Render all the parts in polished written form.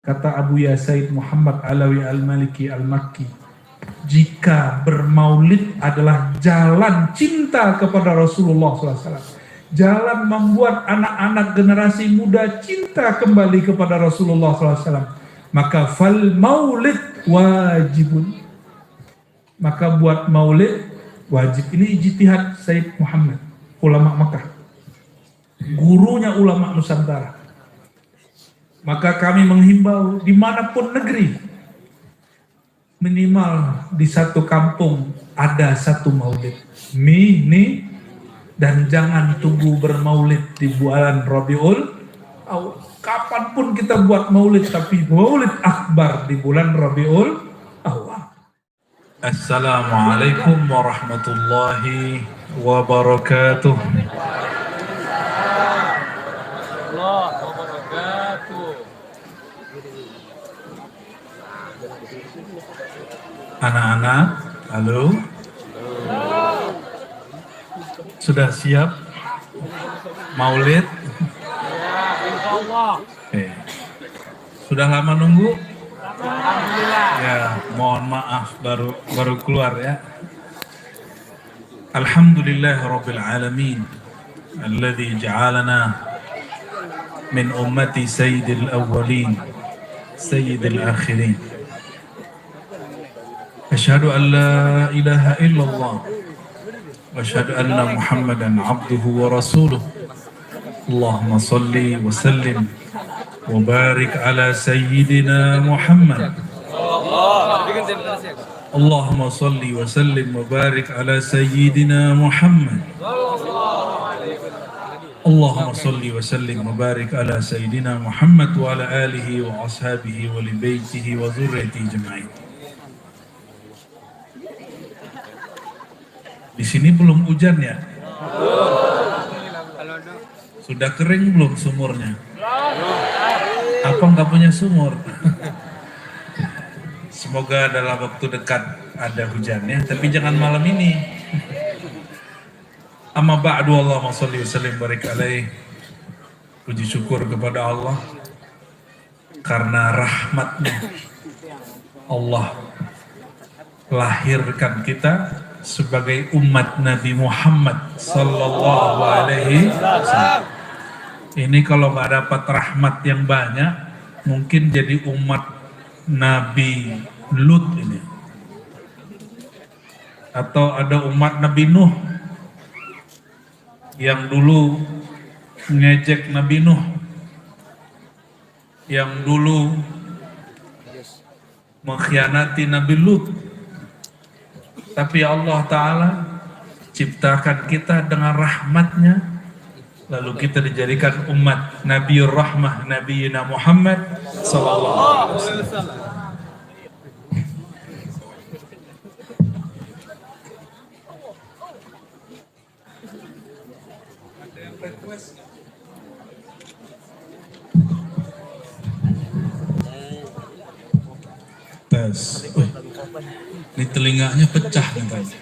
Kata Abu Yasaid Muhammad Alawi Al-Maliki Al-Makki, jika bermaulid adalah jalan cinta kepada Rasulullah SAW, jalan membuat anak-anak generasi muda cinta kembali kepada Rasulullah SAW, maka fal maulid wajibun, maka buat maulid wajib. Ini ijtihad Said Muhammad, ulama Makkah, gurunya ulama Nusantara. Maka kami menghimbau dimanapun negeri, minimal di satu kampung ada satu maulid. Dan jangan tunggu bermaulid di bulan Rabiul Awal. Kapanpun kita buat maulid, tapi maulid akbar di bulan Rabiul Awal. Assalamualaikum warahmatullahi wabarakatuh. Anak-anak, halo. Sudah siap maulid? Sudah lama nunggu? Alhamdulillah. Ya, mohon maaf baru keluar ya. Alhamdulillah Rabbil Alamin, alladzi ja'alana min ummati sayyidil awwalin, sayyidil akhirin. Asyhadu an la ilaha illallah wa asyhadu anna Muhammadan abduhu wa rasuluh. Allahumma salli wa sallim wa barik ala sayyidina Muhammad. Allahumma salli wa sallim wa barik ala sayyidina Muhammad. Allahumma salli wa sallim wa barik ala sayyidina Muhammad wa ala alihi wa ashabihi wa li baitihi wa dzurriyyatihi jami'in. Di sini belum hujan ya? Sudah kering belum sumurnya? Apa nggak punya sumur? Semoga dalam waktu dekat ada hujannya, tapi jangan malam ini. Amma ba'du, Allahumma sholli wa sallim barik alaih. Puji syukur kepada Allah karena rahmatnya Allah lahirkan kita sebagai umat Nabi Muhammad sallallahu alaihi wasallam. Ini kalau nggak dapat rahmat yang banyak, mungkin jadi umat Nabi Lut ini, atau ada umat Nabi Nuh yang dulu ngejek Nabi Nuh, yang dulu mengkhianati Nabi Lut. Tapi Allah Ta'ala ciptakan kita dengan rahmatnya, lalu kita dijadikan umat Nabiur Rahmah, Nabiyina Muhammad sallallahu alaihi wasallam. Ada yang request? Tes. Ini telinganya pecah katanya.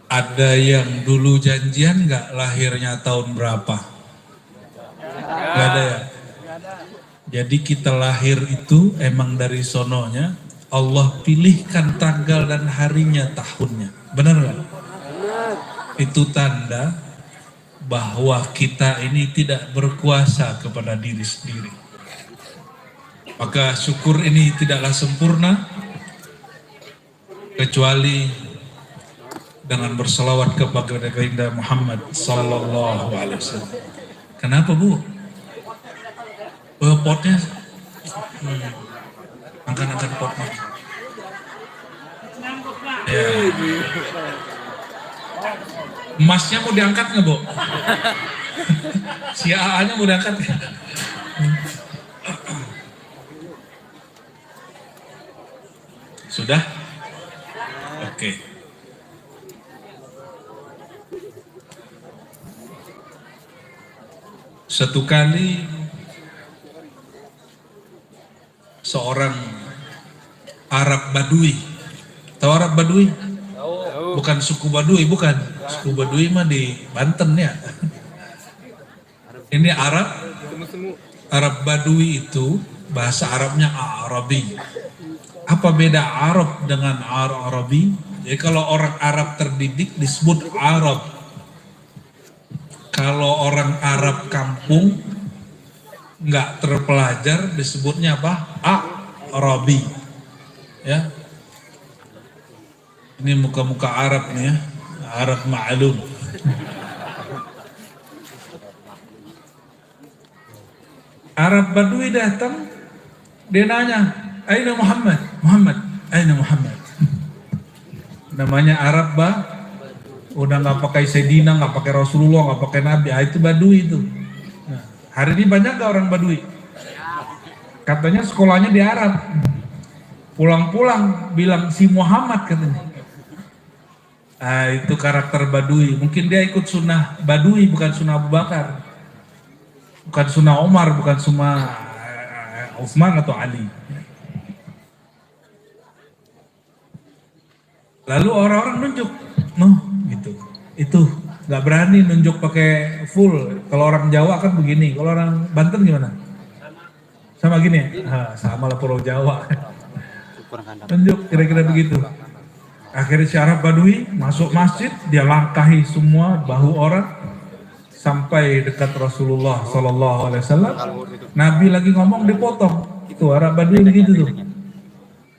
Ada yang dulu janjian nggak lahirnya tahun berapa? Nggak ada ya? Jadi kita lahir itu emang dari sononya Allah pilihkan tanggal dan harinya, tahunnya. Benar nggak? Itu tanda bahwa kita ini tidak berkuasa kepada diri sendiri. Maka syukur ini tidaklah sempurna kecuali dengan berselawat kepada baginda Muhammad sallallahu alaihi wasallam. Kenapa Bu? Potnya angkat potnya. Ya. Emasnya mau diangkat nggak Bu? Si AA-nya mau diangkat nggak? Sudah? Oke. Satu kali seorang Arab Badui. Tahu Arab Badui? Bukan suku Badui, bukan. Suku Badui mah di Banten ya. Ini Arab Arab Badui itu bahasa Arabnya Arabi. Apa beda Arab dengan Arabi? Jadi kalau orang Arab terdidik disebut Arab. Kalau orang Arab kampung nggak terpelajar disebutnya apa? Arabi. Ya. Ini muka-muka Arab nih ya. Arab ma'lum. Arab Badui datang, dia nanya, "Aina Muhammad? Muhammad, aina Muhammad?" Namanya Arab udah nggak pakai Sayyidina, nggak pakai Rasulullah, nggak pakai Nabi. Itu Badui itu. Nah, hari ini banyak nggak orang Badui? Katanya sekolahnya di Arab. Pulang-pulang bilang si Muhammad katanya. Itu karakter Badui. Mungkin dia ikut sunnah Badui, bukan sunnah Abu Bakar. Bukan sunnah Umar, bukan sunnah Utsman atau Ali. Lalu orang-orang nunjuk, gitu. Itu nggak berani nunjuk pakai full. Kalau orang Jawa kan begini, kalau orang Banten gimana? Sama gini ya? Sama lah Pulau Jawa. Nunjuk kira-kira begitu. Akhirnya si Arab Badui masuk masjid, dia langkahi semua bahu orang sampai dekat Rasulullah SAW. Nabi lagi ngomong dipotong. Itu Arab Badui begitu tuh.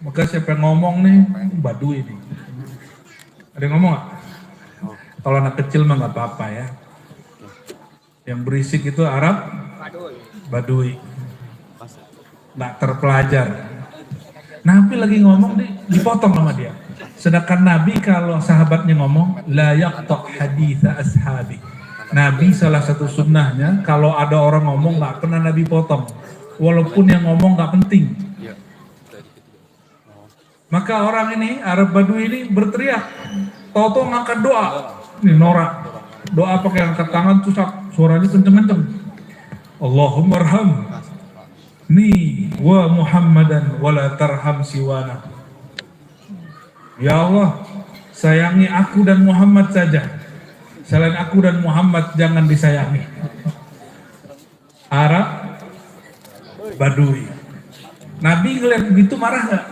Maka siapa yang ngomong nih? Badui nih. Ada yang ngomong nggak? Kalau anak kecil mah nggak apa-apa ya. Yang berisik itu Arab Badui. Nggak terpelajar. Nabi lagi ngomong dipotong sama dia. Sedangkan Nabi kalau sahabatnya ngomong la yaqta' haditha ashabi. Nabi salah satu sunnahnya kalau ada orang ngomong nggak pernah Nabi potong. Walaupun yang ngomong nggak penting. Maka orang ini, Arab Badui ini berteriak, tahu-tahu ngangkat doa, ini norak, doa pakai angkat tangan tuh suaranya kenceng-kenceng. Allahumma arham ni wa Muhammadan wala tarham siwana. Ya Allah, sayangi aku dan Muhammad saja. Selain aku dan Muhammad jangan disayangi. Arab Badui. Nabi ngeliat begitu marah nggak?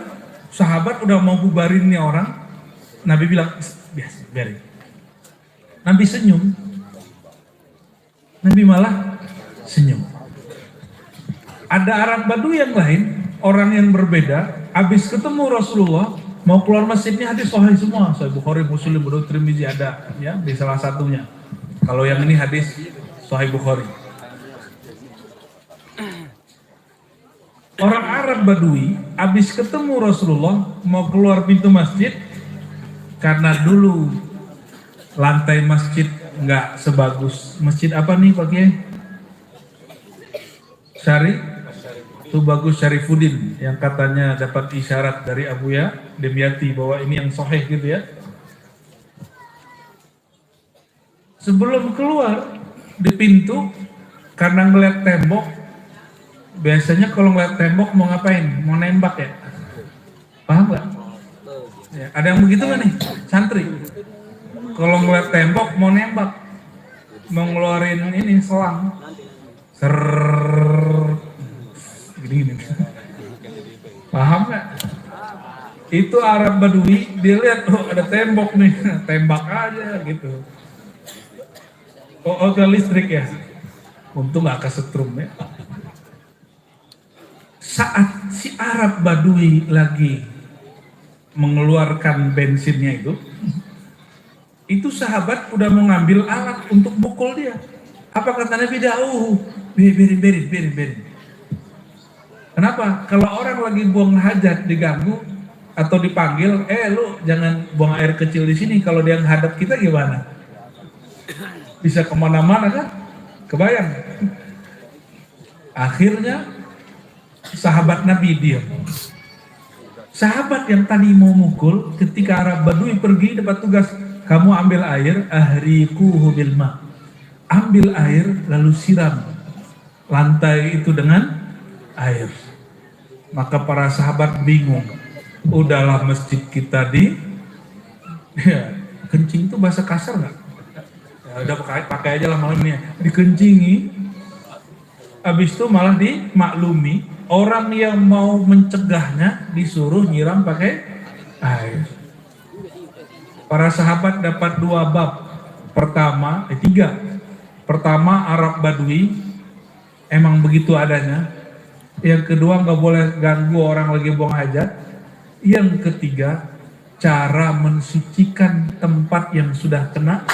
Sahabat udah mau bubarin nih orang, Nabi bilang, biasa, biarin. Nabi senyum, Nabi malah senyum. Ada Arab Badui yang lain, orang yang berbeda, habis ketemu Rasulullah, mau keluar masjidnya hadis sahih semua, Sahih Bukhari, Muslim, Abu Tirmizi ada, ya di salah satunya. Kalau yang ini hadis Sahih Bukhari. Orang Arab Badui habis ketemu Rasulullah mau keluar pintu masjid karena dulu lantai masjid nggak sebagus masjid apa nih Pak Kiai? Itu bagus Syarifuddin yang katanya dapat isyarat dari Abuya Demyati bahwa ini yang sahih gitu ya. Sebelum keluar di pintu karena ngeliat tembok. Biasanya kalau ngeliat tembok mau ngapain? Mau nembak ya? Paham gak? Ya, ada yang begitu gak nih? Santri? Kalau ngeliat tembok mau nembak. Mau ngeluarin ini selang. Gini-gini. Paham gak? Itu Arab Badui, dia lihat, oh ada tembok nih. Tembak aja gitu. Oh ada listrik ya? Untung gak kesetrum ya. Saat si Arab Badui lagi mengeluarkan bensinnya itu sahabat udah mau ngambil alat untuk mukul dia. Apa kata Nabi? Biarin. Kenapa? Kalau orang lagi buang hajat diganggu atau dipanggil, lu jangan buang air kecil di sini. Kalau dia menghadap kita gimana? Bisa kemana-mana kan? Kebayang? Akhirnya sahabat Nabi diam. Sahabat yang tadi mau mukul, ketika Arab Badui pergi dapat tugas, kamu ambil air, ahriquhu bil ma. Ambil air lalu siram lantai itu dengan air. Maka para sahabat bingung. Udahlah masjid kita ya, kencing itu bahasa kasar nggak? Ya, udah pakai aja lah malam ini. Dikencingi. Habis itu malah dimaklumi, orang yang mau mencegahnya disuruh nyiram pakai air. Para sahabat dapat 2 bab. Pertama, 3. Pertama, Arab Badui, emang begitu adanya. Yang kedua, nggak boleh ganggu orang lagi buang hajat. Yang ketiga, cara mensucikan tempat yang sudah kena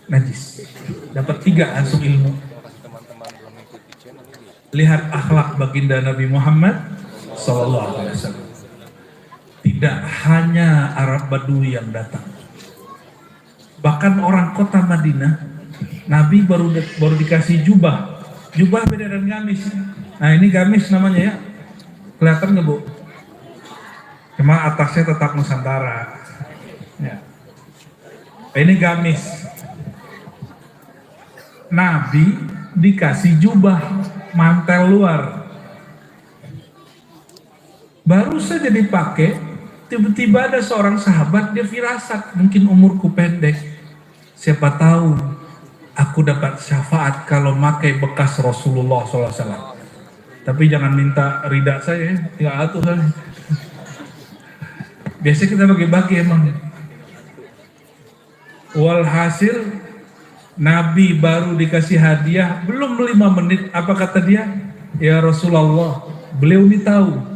najis. Dapat 3 langsung ilmu. Lihat akhlak baginda Nabi Muhammad SAW. Tidak hanya Arab Badui yang datang, bahkan orang kota Madinah, Nabi baru dikasih jubah. Jubah beda dengan gamis. Nah ini gamis namanya ya, kelihatan nggak Bu? Cuma atasnya tetap Nusantara. Ya. Ini gamis. Nabi dikasih jubah, mantel luar. Baru saja dipakai, tiba-tiba ada seorang sahabat, dia firasat, mungkin umurku pendek. Siapa tahu aku dapat syafaat kalau pakai bekas Rasulullah SAW. Tapi jangan minta ridha saya, ya atuh saya. Biasanya kita bagi-bagi emang. Walhasil Nabi baru dikasih hadiah, belum 5 menit, apa kata dia? Ya Rasulullah, beliau ini tahu.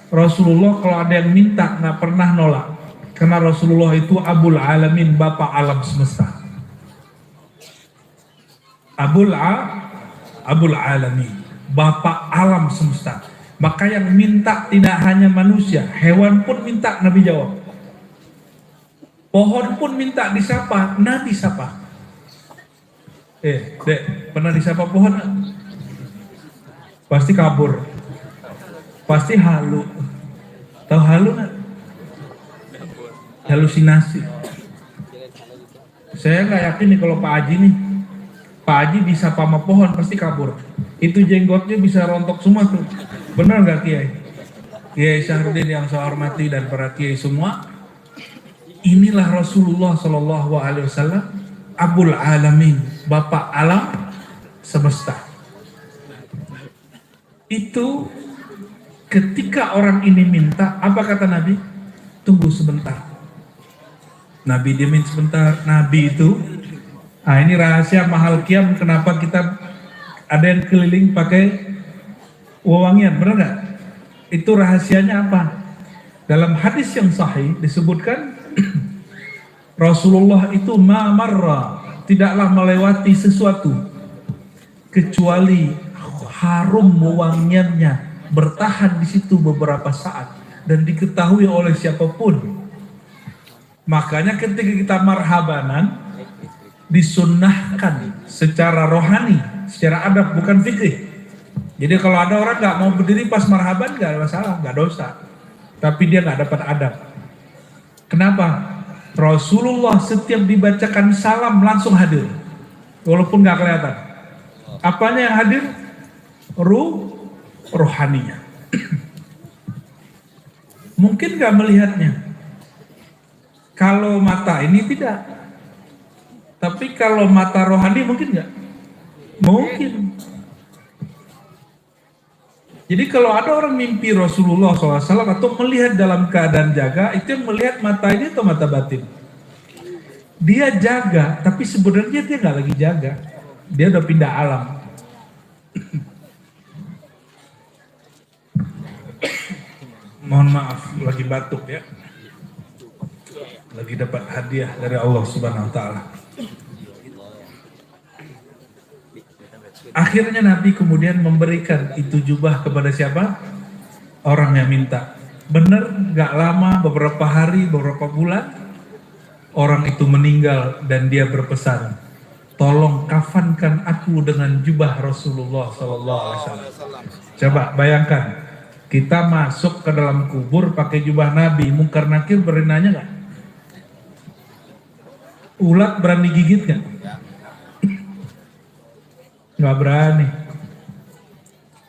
Rasulullah kalau ada yang minta nggak pernah nolak. Karena Rasulullah itu Abul Alamin, Bapak alam semesta. Abul Alamin, Bapak alam semesta. Maka yang minta tidak hanya manusia, hewan pun minta, Nabi jawab. Pohon pun minta disapa, Nabi sapa. Dek, pernah disapa pohon? Pasti kabur. Pasti halu. Tahu halu nggak? Halusinasi. Saya nggak yakin nih kalau Pak Haji nih. Pak Haji disapa sama pohon pasti kabur. Itu jenggotnya bisa rontok semua tuh. Benar nggak Kiai? Kiai Syahrudin yang saya hormati dan para Kiai semua. Inilah Rasulullah SAW, Abul Alamin, Bapak alam semesta. Itu ketika orang ini minta, apa kata Nabi? Tunggu sebentar. Nabi diamin sebentar. Nabi itu, nah ini rahasia mahal kiam, kenapa kita ada yang keliling pakai wewangian, benar nggak? Itu rahasianya apa? Dalam hadis yang sahih disebutkan Rasulullah itu marra, tidaklah melewati sesuatu kecuali harum wewangiannya bertahan di situ beberapa saat dan diketahui oleh siapapun. Makanya ketika kita marhabanan disunnahkan secara rohani, secara adab, bukan fikih. Jadi kalau ada orang nggak mau berdiri pas marhaban nggak ada masalah, nggak dosa. Tapi dia nggak dapat adab. Kenapa? Rasulullah setiap dibacakan salam langsung hadir, walaupun nggak kelihatan. Apanya yang hadir? Rohaninya. Mungkin nggak melihatnya. Kalau mata ini tidak. Tapi kalau mata rohani mungkin nggak? Mungkin. Jadi kalau ada orang mimpi Rasulullah SAW atau melihat dalam keadaan jaga, itu yang melihat mata ini atau mata batin? Dia jaga, tapi sebenarnya dia nggak lagi jaga. Dia udah pindah alam. Mohon maaf, lagi batuk ya. Lagi dapat hadiah dari Allah Subhanahu Wa Taala. Akhirnya Nabi kemudian memberikan itu jubah kepada siapa? Orang yang minta. Benar, gak lama, beberapa hari, beberapa bulan, orang itu meninggal dan dia berpesan, tolong kafankan aku dengan jubah Rasulullah SAW. Coba bayangkan, kita masuk ke dalam kubur pakai jubah Nabi, Munkar Nakir berani nanya gak? Ulat berani gigit gak? Nggak berani,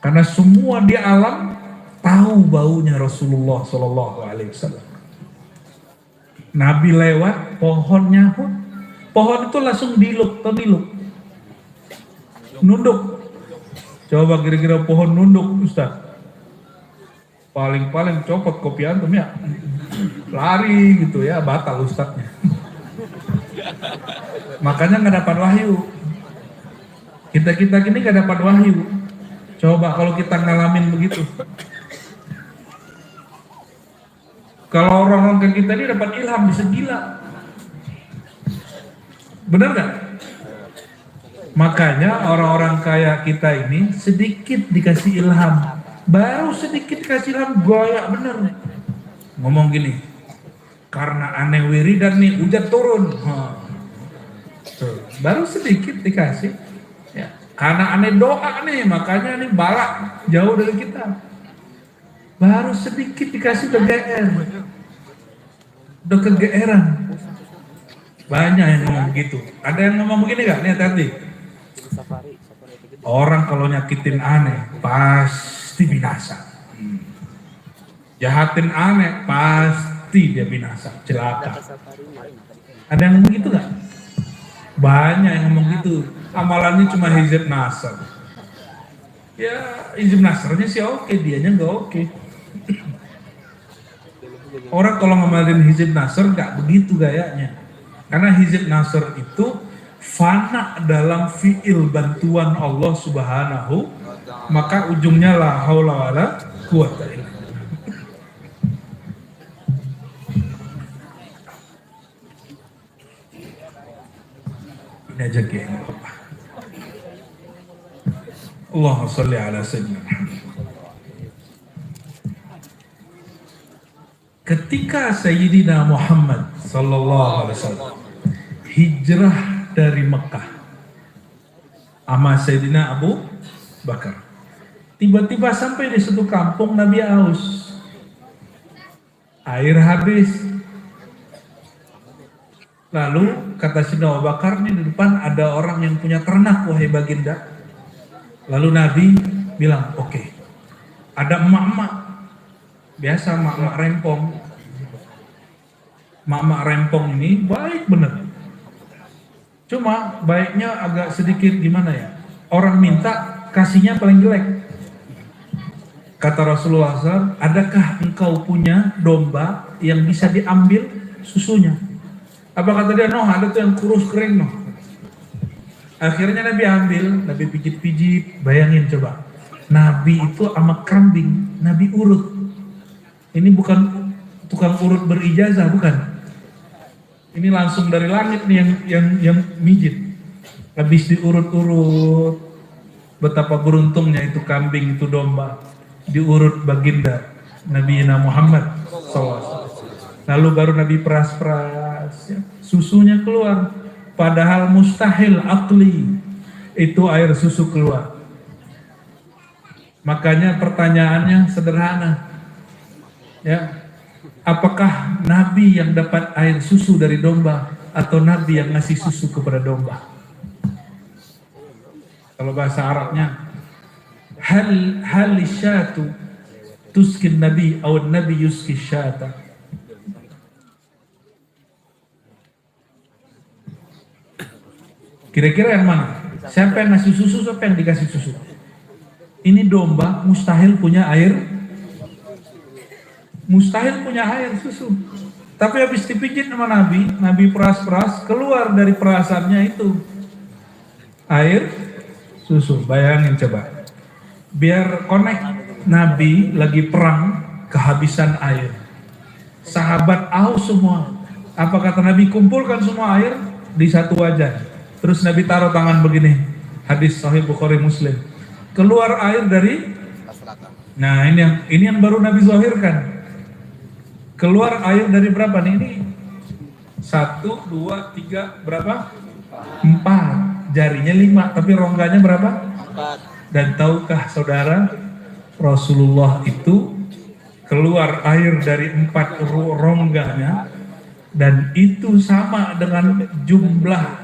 karena semua di alam tahu baunya Rasulullah SAW. Nabi lewat, pohonnya pun, pohon itu langsung nunduk. Coba kira-kira pohon nunduk Ustaz. Paling-paling copot kopi antum ya. Lari gitu ya, batal Ustaznya. Makanya nggak dapat wahyu. Kita gini nggak dapat wahyu. Coba kalau kita ngalamin begitu. Kalau orang-orang kayak kita ini dapat ilham bisa gila. Benar nggak? Makanya orang-orang kaya kita ini sedikit dikasih ilham. Baru sedikit dikasih ilham goyak bener. Ngomong gini. Karena aneh wiridan nih hujan turun. Baru sedikit dikasih. Ya. Karena aneh doa nih makanya nih balak jauh dari kita. Baru sedikit dikasih udah GR. Udah kegeeran. Banyak yang ngomong begitu. Ada yang ngomong begini gak? Nih hati-hati. Orang kalau nyakitin aneh pasti binasa. Jahatin aneh pasti dia binasa, celaka. Ada yang ngomong gitu gak? Banyak yang ngomong gitu. Amalannya cuma hizib nasr. Ya hizib nasrnya sih oke, dianya gak oke. Orang kalau ngamalin hizib nasr gak begitu gayanya. Karena hizib nasr itu fana dalam fi'il bantuan Allah Subhanahu, maka ujungnya la haula wala quwata illa billah. Ini aja geng. Allahumma sholli ala sayyidina Muhammad. Ketika Sayyidina Muhammad sallallahu alaihi wasallam hijrah dari Mekah sama Sayyidina Abu Bakar, tiba-tiba sampai di suatu kampung Nabi haus, air habis. Lalu kata Sayyidina Abu Bakar, nih di depan ada orang yang punya ternak wahai baginda. Lalu Nabi bilang, oke, ada emak-emak. Biasa emak-emak rempong. Emak-emak rempong ini baik bener. Cuma baiknya agak sedikit gimana ya. Orang minta kasihnya paling jelek. Kata Rasulullah SAW, adakah engkau punya domba yang bisa diambil susunya? Apa kata dia? No, ada tuh yang kurus kering no. Akhirnya Nabi ambil, Nabi pijit-pijit. Bayangin coba, Nabi itu sama kambing, Nabi urut. Ini bukan tukang urut berijazah, bukan. Ini langsung dari langit nih yang mijit. Habis diurut-urut. Betapa beruntungnya itu kambing, itu domba. Diurut baginda Nabi Muhammad SAW. Lalu baru Nabi peras-peras. Ya. Susunya keluar. Padahal mustahil akli itu air susu keluar. Makanya pertanyaannya sederhana. Ya, apakah Nabi yang dapat air susu dari domba atau Nabi yang ngasih susu kepada domba? Kalau bahasa Arabnya, hal syatu tuskin Nabi atau Nabi yuski syata. Kira-kira yang mana? Siapa yang ngasih susu, siapa yang dikasih susu? Ini domba mustahil punya air. Mustahil punya air susu. Tapi habis dipijit sama Nabi, Nabi peras-peras, keluar dari perasannya itu air susu. Bayangin coba. Biar connect, Nabi lagi perang, kehabisan air. Sahabat haus semua. Apa kata Nabi? Kumpulkan semua air di satu wajan. Terus Nabi taruh tangan begini. Hadis Sahih Bukhari Muslim. Keluar air dari. Nah ini yang baru Nabi zahirkan. Keluar air dari berapa nih? Ini 1, 2, 3, berapa? 4. Jarinya 5, tapi rongganya berapa? 4. Dan tahukah saudara, Rasulullah itu keluar air dari 4 rongganya, dan itu sama dengan jumlah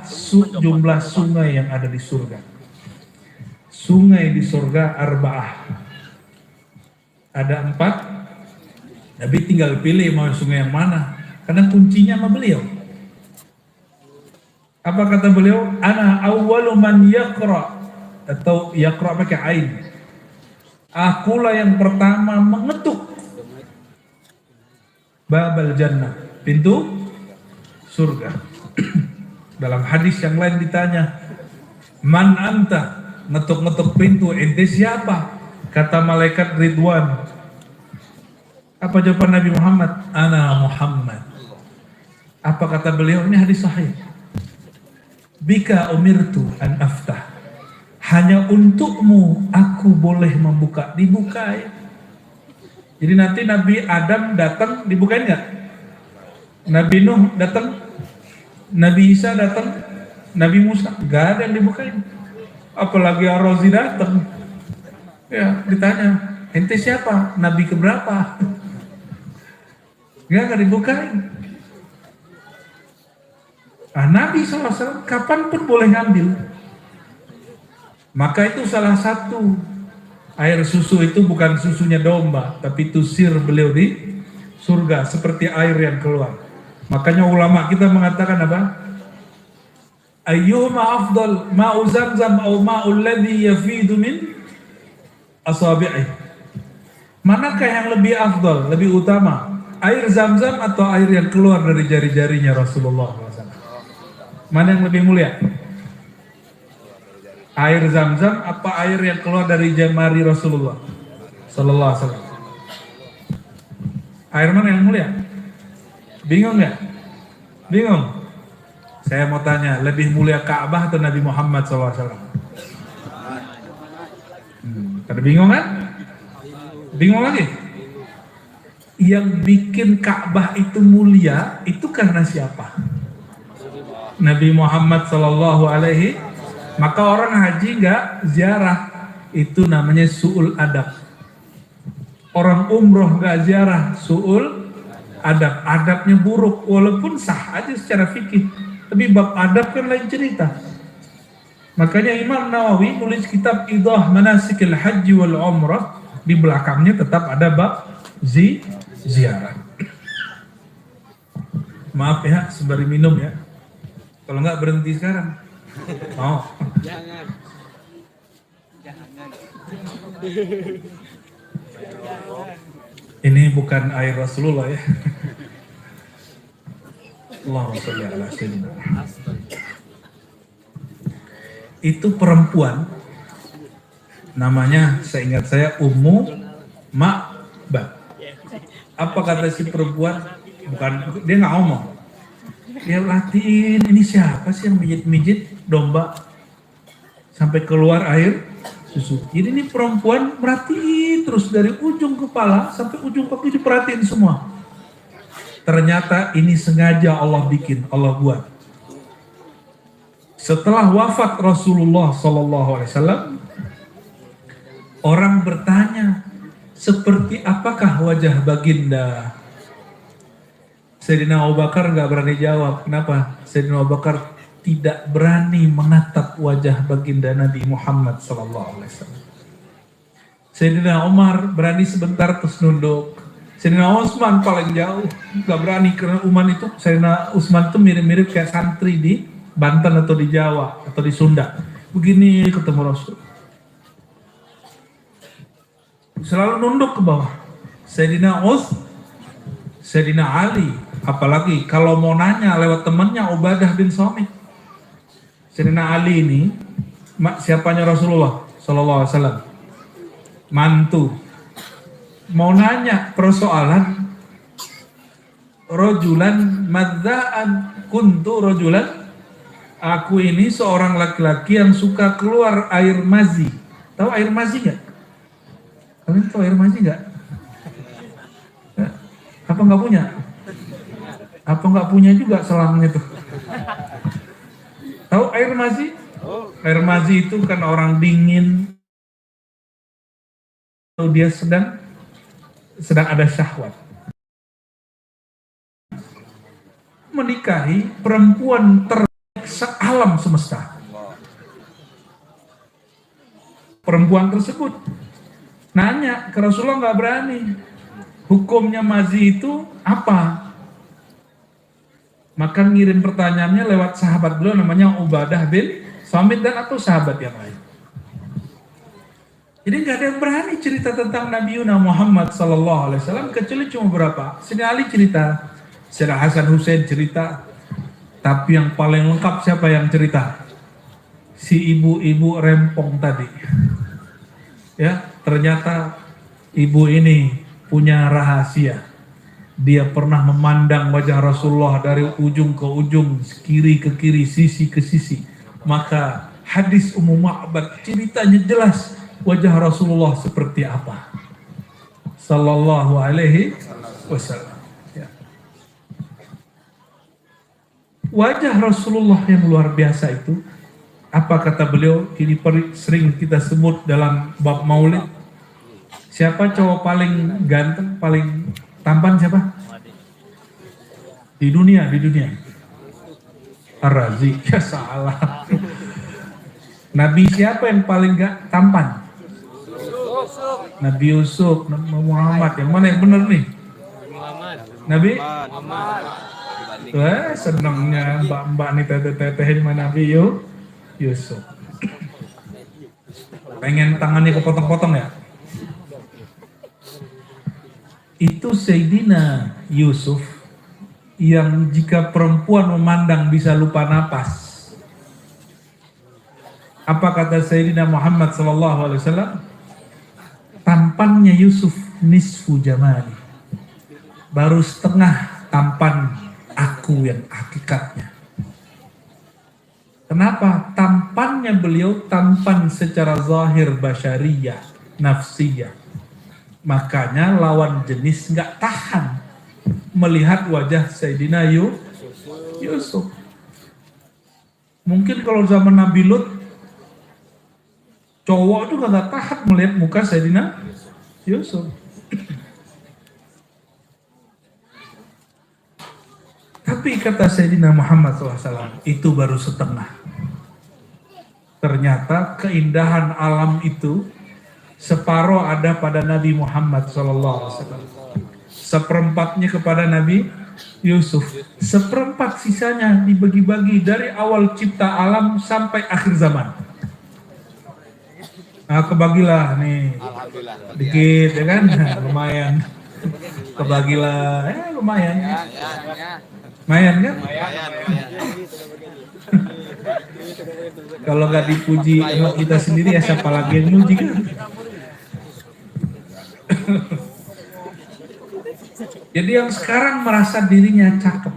sungai yang ada di surga. Sungai di surga arba'ah. Ada 4. Nabi tinggal pilih mau sungai yang mana, karena kuncinya sama beliau. Apa kata beliau? Ana awwalu man yaqra atau yaqra pakai ain. Akulah yang pertama mengetuk babal jannah, pintu surga. Dalam hadis yang lain ditanya, man anta, ngetuk-ngetuk pintu, ente siapa? Kata malaikat Ridwan. Apa jawaban Nabi Muhammad? Ana Muhammad. Apa kata beliau? Ini hadis sahih. Bika umirtu an aftah. Hanya untukmu aku boleh membuka. Dibukai. Jadi nanti Nabi Adam datang, dibukain nggak? Nabi Nuh datang, Nabi Isa datang, Nabi Musa, nggak ada yang dibukain. Apalagi Ar-Razi datang. Ya, ditanya, ente siapa? Nabi keberapa? Nggak dibukain. Nah, Nabi SAW kapanpun boleh ngambil. Maka itu salah satu, air susu itu bukan susunya domba, tapi itu sir beliau di surga, seperti air yang keluar. Makanya ulama kita mengatakan apa? Ayyuhuma afdal, ma'u zamzam au ma'ul ladhi yafidu min asabi'i. Manakah yang lebih afdal, lebih utama? Air zam-zam atau air yang keluar dari jari-jarinya Rasulullah SAW? Mana yang lebih mulia? Air zam-zam apa air yang keluar dari jemari Rasulullah Sallallahu Alaihi Wasallam? Air mana yang mulia? Bingung nggak? Bingung? Saya mau tanya, lebih mulia Ka'bah atau Nabi Muhammad Sallallahu Alaihi Wasallam? Pada bingung kan? Bingung lagi? Yang bikin Ka'bah itu mulia itu karena siapa? Nabi Muhammad Sallallahu Alaihi Wasallam. Maka orang haji nggak ziarah, itu namanya su'ul adab. Orang umroh nggak ziarah, su'ul adab. Adabnya buruk, walaupun sah aja secara fikih, tapi bab adab kan lain cerita. Makanya Imam Nawawi nulis kitab Idah Manasikil Haji wal Umrah, di belakangnya tetap ada bab ziarah. Maaf ya, sembari minum ya. Kalau nggak berhenti sekarang. Oh. Jangan. Ini bukan air Rasulullah ya. Allahumma sholli ala sayyidina. Itu perempuan, namanya seingat saya Ummu Ma'bad. Apa kata si perempuan? Bukan, dia nggak ngomong. Dia latihin, ini siapa sih yang mijit-mijit domba sampai keluar air susu. Jadi ini perempuan merhatiin terus dari ujung kepala sampai ujung kaki, diperhatiin semua. Ternyata ini sengaja Allah bikin, Allah buat. Setelah wafat Rasulullah SAW, orang bertanya, seperti apakah wajah baginda? Sayyidina Abu Bakar nggak berani jawab. Kenapa? Sayyidina Abu Bakar tidak berani menatap wajah baginda Nabi Muhammad SAW. Sayyidina Umar berani sebentar terus nunduk. Sayyidina Utsman paling jauh, nggak berani karena Sayyidina Utsman itu mirip-mirip kayak santri di Banten atau di Jawa atau di Sunda. Begini ketemu Rasul, selalu nunduk ke bawah. Sayyidina Ali, apalagi kalau mau nanya lewat temannya Ubadah bin Samit. Sayyidina Ali ini siapanya Rasulullah Sallallahu Alaihi Wasallam, mantu. Mau nanya persoalan, rojulan madzaan kuntu rojulan, aku ini seorang laki-laki yang suka keluar air mazi. Tahu air mazi nggak? Kalian tahu air mazi nggak? Apa nggak punya? Apa nggak punya juga selangnya tuh? Tahu air mazi? Air mazi itu kan orang dingin, kalau dia sedang ada syahwat, menikahi perempuan terbaik sealam semesta. Perempuan tersebut nanya ke Rasulullah, nggak berani. Hukumnya mazi itu apa? Maka ngirim pertanyaannya lewat sahabat beliau namanya Ubadah bin Samit dan atau sahabat yang lain. Jadi nggak ada yang berani cerita tentang Nabi Muhammad SAW kecuali cuma berapa. Sina Ali cerita, Sina Hasan Hussein cerita, tapi yang paling lengkap siapa yang cerita? Si ibu-ibu rempong tadi. Ya, ternyata ibu ini punya rahasia. Dia pernah memandang wajah Rasulullah dari ujung ke ujung, kiri ke kiri, sisi ke sisi. Maka hadis Ummu Ma'bad ceritanya jelas wajah Rasulullah seperti apa. Sallallahu alaihi wasallam. Ya. Wajah Rasulullah yang luar biasa itu, apa kata beliau, ini sering kita sebut dalam bab maulid. Siapa cowok paling ganteng, paling tampan siapa? Di dunia. Ar-Razi, ya salah. Nabi siapa yang paling gak tampan? Nabi Yusuf, Nabi Muhammad. Yang mana yang benar nih? Nabi? Senangnya mbak-mbak nih teteh-tetehin sama Nabi Yusuf. Pengen tangannya kepotong-potong ya? Itu Sayyidina Yusuf yang jika perempuan memandang bisa lupa napas. Apa kata Sayyidina Muhammad SAW? Tampannya Yusuf nisfu jamali. Baru setengah tampan aku yang hakikatnya. Kenapa? Tampannya beliau tampan secara zahir basyariyah, nafsiyah. Makanya lawan jenis nggak tahan melihat wajah Sayyidina Yusuf. Mungkin kalau zaman Nabi Lut, cowok itu nggak tahan melihat muka Sayyidina Yusuf. Tapi kata Sayyidina Muhammad SAW, itu baru setengah. Ternyata keindahan alam itu separuh ada pada Nabi Muhammad SAW. Seperempatnya kepada Nabi Yusuf. Seperempat sisanya dibagi-bagi dari awal cipta alam sampai akhir zaman. Nah, kebagilah nih. Dikit ya kan? Lumayan. Kebagilah. Lumayan. Lumayan kan? Kalau nggak dipuji sama kita sendiri ya siapa lagi yang muji kan? Jadi yang sekarang merasa dirinya cakep,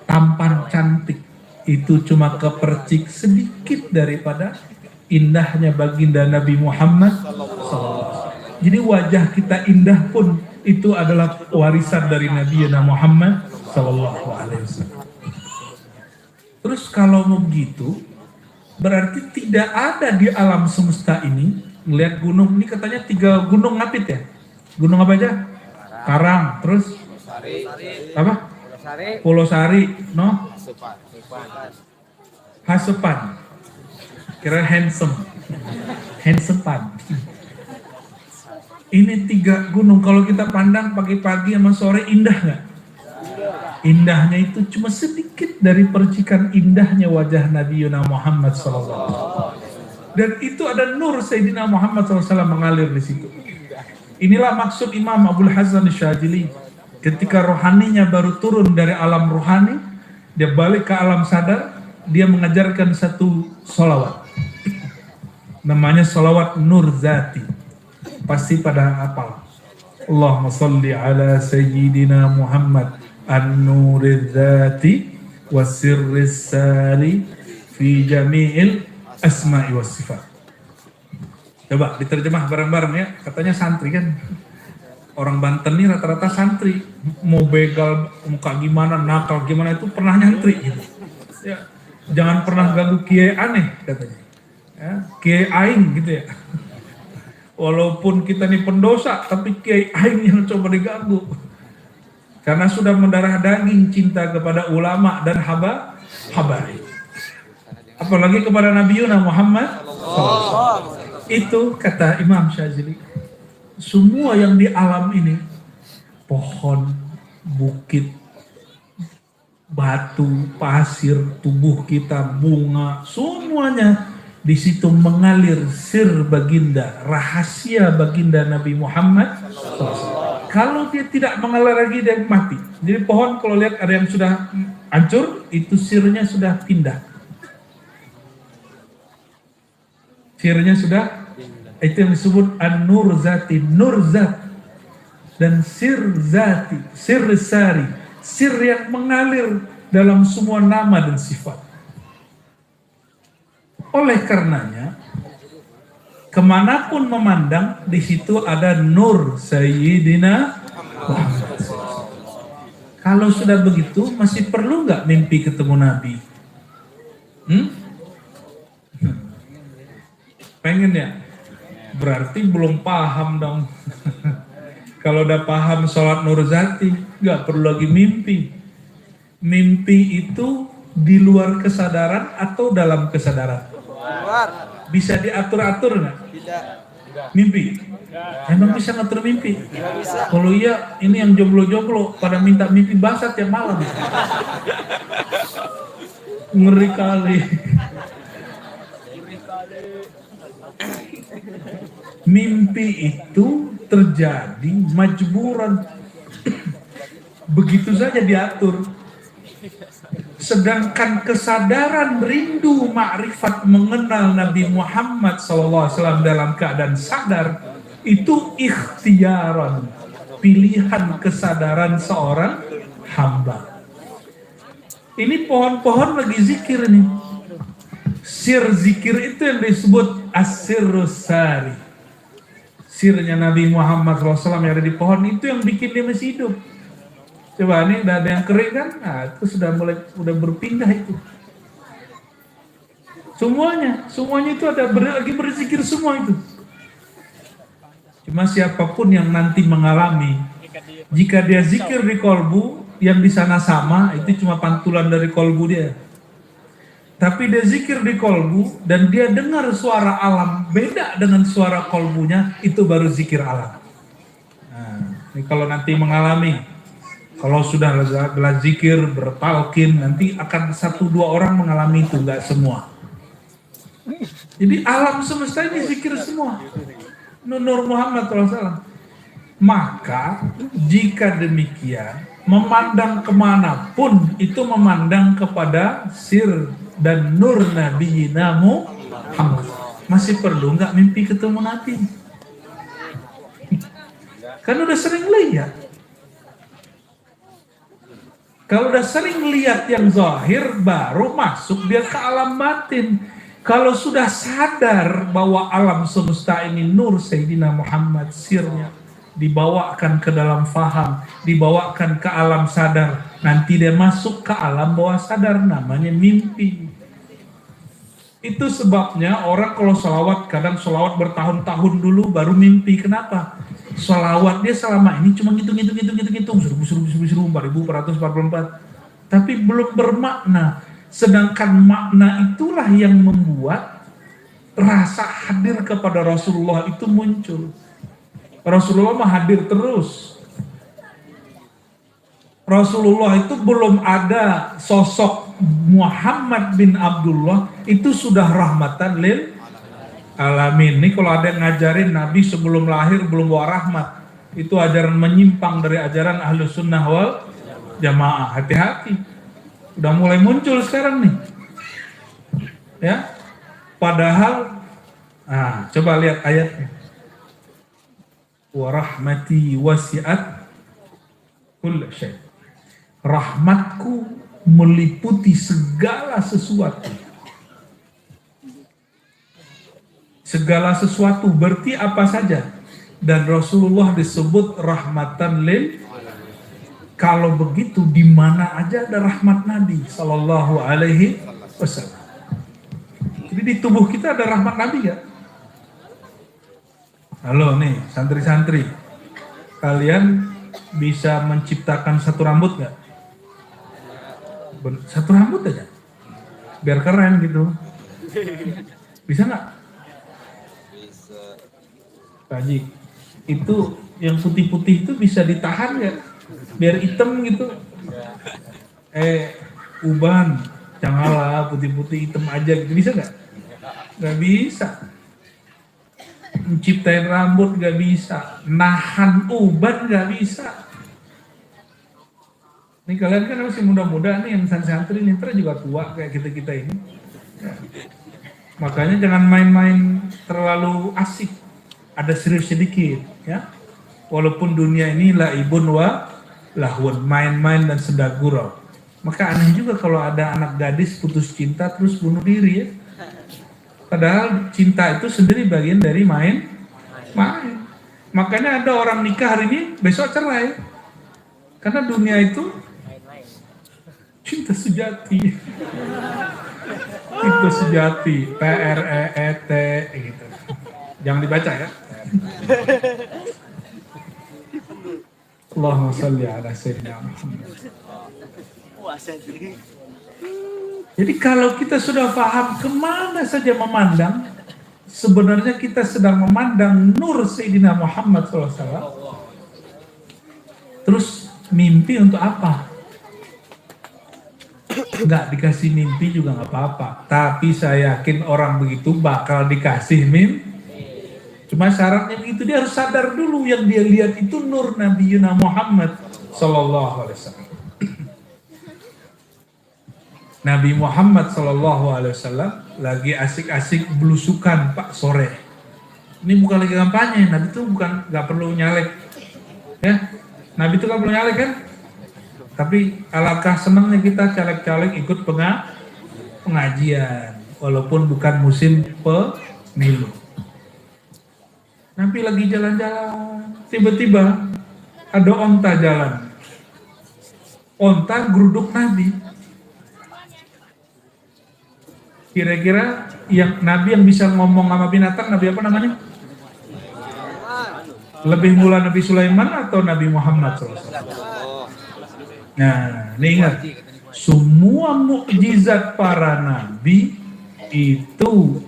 tampan, cantik, itu cuma kepercik sedikit daripada indahnya baginda Nabi Muhammad SAW. Jadi wajah kita indah pun itu adalah warisan dari Nabi Muhammad SAW. Terus kalau mau begitu, berarti tidak ada di alam semesta ini, melihat gunung ini katanya 3 gunung ngapit ya? Gunung apa aja? Karang, terus apa? Pulau Sari, no? Hasepan. Kira Hansepan. Ini 3 gunung, kalau kita pandang pagi-pagi sama sore indah nggak? Indahnya itu cuma sedikit dari percikan indahnya wajah Nabi Muhammad SAW. Dan itu ada nur Sayyidina Muhammad SAW mengalir di situ. Inilah maksud Imam Abdul Hasan Syadzili. Ketika rohaninya baru turun dari alam rohani, dia balik ke alam sadar, dia mengajarkan satu sholawat. Namanya sholawat Nur Zati. Pasti pada hafal. Allahumma salli ala Sayyidina Muhammad an-Nuriz Zati wa sirris sari fi jami'il asma'i was sifat. Coba diterjemah bareng-bareng ya. Katanya santri kan. Orang Banten nih rata-rata santri. Mau begal, muka gimana, nakal gimana itu pernah nyantri gitu. Ya, jangan pernah ganggu kiai aneh katanya. Ya, kiai aing gitu ya. Walaupun kita nih pendosa, tapi kiai aing yang coba diganggu. Karena sudah mendarah daging cinta kepada ulama dan habaib. Apalagi kepada Nabi Muhammad SAW. Itu kata Imam Syadzili. Semua yang di alam ini, pohon, bukit, batu, pasir, tubuh kita, bunga, semuanya Di situ mengalir sir baginda, rahasia baginda Nabi Muhammad SAW. Kalau dia tidak mengalir lagi, dia mati. Jadi pohon kalau lihat ada yang sudah hancur, itu sirnya sudah pindah. Sirnya sudah, itu yang disebut an-nur zati, nur zat. Dan sir zati, sir sari, sir yang mengalir dalam semua nama dan sifat. Oleh karenanya, kemanapun memandang, di situ ada nur Sayyidina Muhammad. Kalau sudah begitu, masih perlu nggak mimpi ketemu Nabi? Pengen ya? Berarti belum paham dong. Kalau udah paham sholat nur zati, nggak perlu lagi mimpi. Mimpi itu di luar kesadaran atau dalam kesadaran? Bisa diatur-atur nggak? Tidak. Mimpi? Emang bisa ngatur mimpi? Kalau iya, ini yang jomblo-jomblo pada minta mimpi basah tiap malam. Ngeri kali. Mimpi itu terjadi majburan. Begitu saja diatur. Sedangkan kesadaran rindu ma'rifat mengenal Nabi Muhammad SAW dalam keadaan sadar, itu ikhtiaran, pilihan kesadaran seorang hamba. Ini pohon-pohon lagi zikir nih. Sir zikir itu yang disebut as-sirrus sari. Sirnya Nabi Muhammad SAW yang ada di pohon itu yang bikin dia masih hidup. Coba ini udah ada yang kering kan? Nah, itu udah berpindah itu. Semuanya itu ada lagi berzikir semua itu. Cuma siapapun yang nanti mengalami, jika dia zikir di kolbu, yang di sana sama, itu cuma pantulan dari kolbu dia. Tapi dia zikir di kolbu dan dia dengar suara alam beda dengan suara kolbunya, itu baru zikir alam. Nah, ini kalau nanti mengalami. Kalau sudah berzikir, bertalqin, nanti akan 1-2 orang mengalami itu, nggak semua. Jadi alam semesta ini zikir semua. Nur Muhammad SAW. Maka jika demikian, memandang kemanapun itu memandang kepada sir dan nur Nabi Muhammad. Masih perlu nggak mimpi ketemu Nabi? Kan udah sering lihat. Kalau udah sering lihat yang zahir, baru masuk dia ke alam batin. Kalau sudah sadar bahwa alam semesta ini nur Sayyidina Muhammad, sirnya dibawakan ke dalam faham, dibawakan ke alam sadar, nanti dia masuk ke alam bawah sadar, namanya mimpi. Itu sebabnya orang kalau sholawat, kadang sholawat bertahun-tahun dulu baru mimpi. Kenapa? Sholawat dia selama ini cuma ngitung 4.444, tapi belum bermakna. Sedangkan makna itulah yang membuat rasa hadir kepada Rasulullah itu muncul. Rasulullah mah hadir terus. Rasulullah itu belum ada sosok Muhammad bin Abdullah, itu sudah rahmatan lil alamin. Ini kalau ada yang ngajarin Nabi sebelum lahir belum bawa rahmat, itu ajaran menyimpang dari ajaran Ahlus Sunnah wal Jamaah. Hati-hati, udah mulai muncul sekarang nih, ya. Padahal, coba lihat ayatnya. Wa rahmati wasi'at kulla syai'. Rahmatku meliputi segala sesuatu. Segala sesuatu berarti apa saja. Dan Rasulullah disebut rahmatan lil. Kalau begitu di mana aja ada rahmat Nabi sallallahu alaihi wasallam. Jadi di tubuh kita ada rahmat Nabi ya. Halo nih santri-santri, kalian bisa menciptakan satu rambut nggak? Satu rambut aja, biar keren gitu. Bisa nggak? Pak Haji, itu yang putih-putih itu bisa ditahan ya, biar hitam gitu. Uban, janganlah putih-putih hitam aja gitu, bisa nggak? Gak bisa. Menciptain rambut gak bisa. Nahan uban gak bisa. Ini kalian kan masih muda-muda nih, yang santri ini ntar juga tua kayak kita-kita ini. Ya. Makanya jangan main-main terlalu asik. Ada serius sedikit, ya. Walaupun dunia ini laibun wa lahun, main-main dan sedang gurau. Maka aneh juga kalau ada anak gadis putus cinta terus bunuh diri, ya. Padahal cinta itu sendiri bagian dari main. Makanya ada orang nikah hari ini, besok cerai. Karena dunia itu cinta sejati. Cinta sejati, PREET gitu. Jangan dibaca ya. Allahumma shalli ala sayyidina Muhammad. Jadi kalau kita sudah paham kemana saja memandang, sebenarnya kita sedang memandang nur Sayyidina Muhammad SAW. Terus mimpi untuk apa? Nggak dikasih mimpi juga nggak apa-apa. Tapi saya yakin orang begitu bakal dikasih mimpi. Cuma syaratnya begitu, dia harus sadar dulu yang dia lihat itu nur Nabi Muhammad Sallallahu Alaihi Wasallam. Nabi Muhammad Sallallahu Alaihi Wasallam lagi asik-asik belusukan Pak sore. Ini bukan lagi kampanye. Nabi itu bukan nggak perlu nyalek, ya. Nabi itu nggak perlu nyalek kan? Tapi alangkah senangnya kita caleg-caleg ikut pengajian, walaupun bukan musim pemilu. Nabi lagi jalan-jalan, tiba-tiba ada onta jalan. Onta geruduk Nabi. Kira-kira yang Nabi yang bisa ngomong sama binatang, Nabi apa namanya? Lebih mula Nabi Sulaiman atau Nabi Muhammad SAW? Nah, ini ingat, semua mukjizat para nabi itu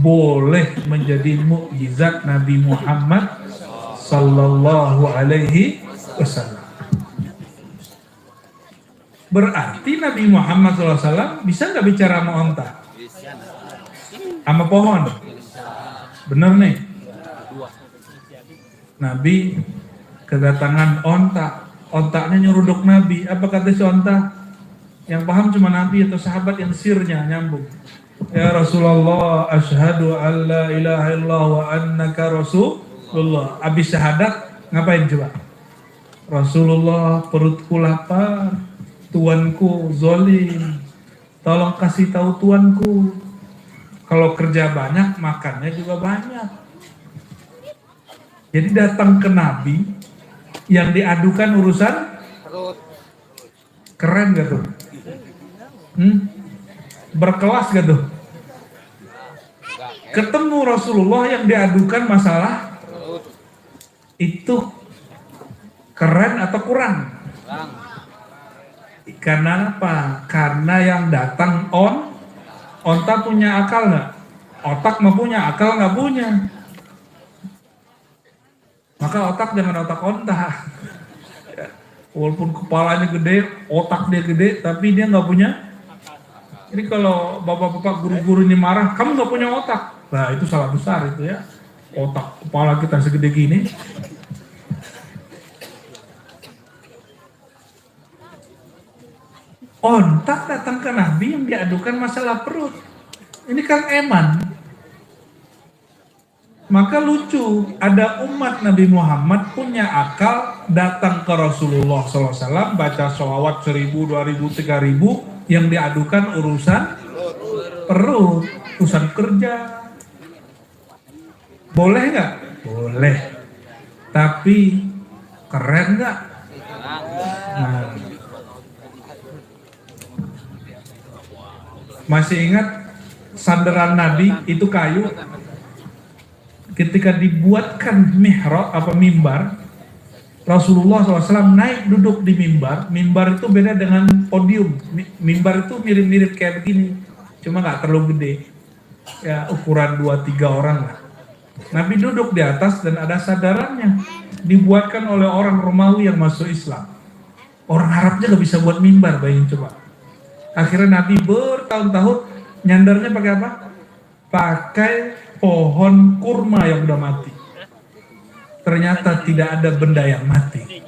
boleh menjadi mukjizat Nabi Muhammad Sallallahu Alaihi Wasallam. Berarti Nabi Muhammad SAW bisa nggak bicara sama onta? Sama pohon? Bener nih? Nabi kedatangan onta. Ontaknya nyeruduk Nabi. Apa kata si onta? Yang paham cuma Nabi atau sahabat yang sirnya nyambung. Ya Rasulullah, asyhadu an la ilaha illallah wa annaka Rasulullah. Habis syahadat ngapain coba? Rasulullah, perutku lapar, tuanku zolim, tolong kasih tahu tuanku. Kalau kerja banyak, makannya juga banyak. Jadi datang ke Nabi yang diadukan urusan keren gak tuh? Berkelas gak tuh? Ketemu Rasulullah yang diadukan masalah itu keren atau kurang? Karena apa? Karena yang datang onta punya akal nggak? Otak mah punya, akal nggak punya. Maka otak jangan otak onta. Walaupun kepalanya gede, otak dia gede, tapi dia nggak punya. Jadi kalau bapak-bapak guru-guru ini marah, kamu nggak punya otak. Nah itu salah besar itu ya. Otak kepala kita segede gini. Onta datang ke Nabi yang diadukan masalah perut. Ini kan eman. Maka lucu, ada umat Nabi Muhammad punya akal datang ke Rasulullah SAW, baca sholawat 1000, 2000, 3000 yang diadukan urusan perut, urusan kerja. Boleh nggak? Boleh. Tapi keren nggak? Nah. Masih ingat sandaran Nabi itu kayu? Ketika dibuatkan mihrab apa mimbar, Rasulullah SAW naik duduk di mimbar. Mimbar itu beda dengan podium. Mimbar itu mirip-mirip kayak begini, cuma nggak terlalu gede. Ya ukuran 2-3 orang lah. Nabi duduk di atas dan ada sadarannya. Dibuatkan oleh orang Romawi yang masuk Islam. Orang Arabnya nggak bisa buat mimbar, bayangin coba. Akhirnya Nabi bertahun-tahun nyandarnya pakai apa? pakai pohon kurma yang udah mati. Ternyata tidak ada benda yang mati.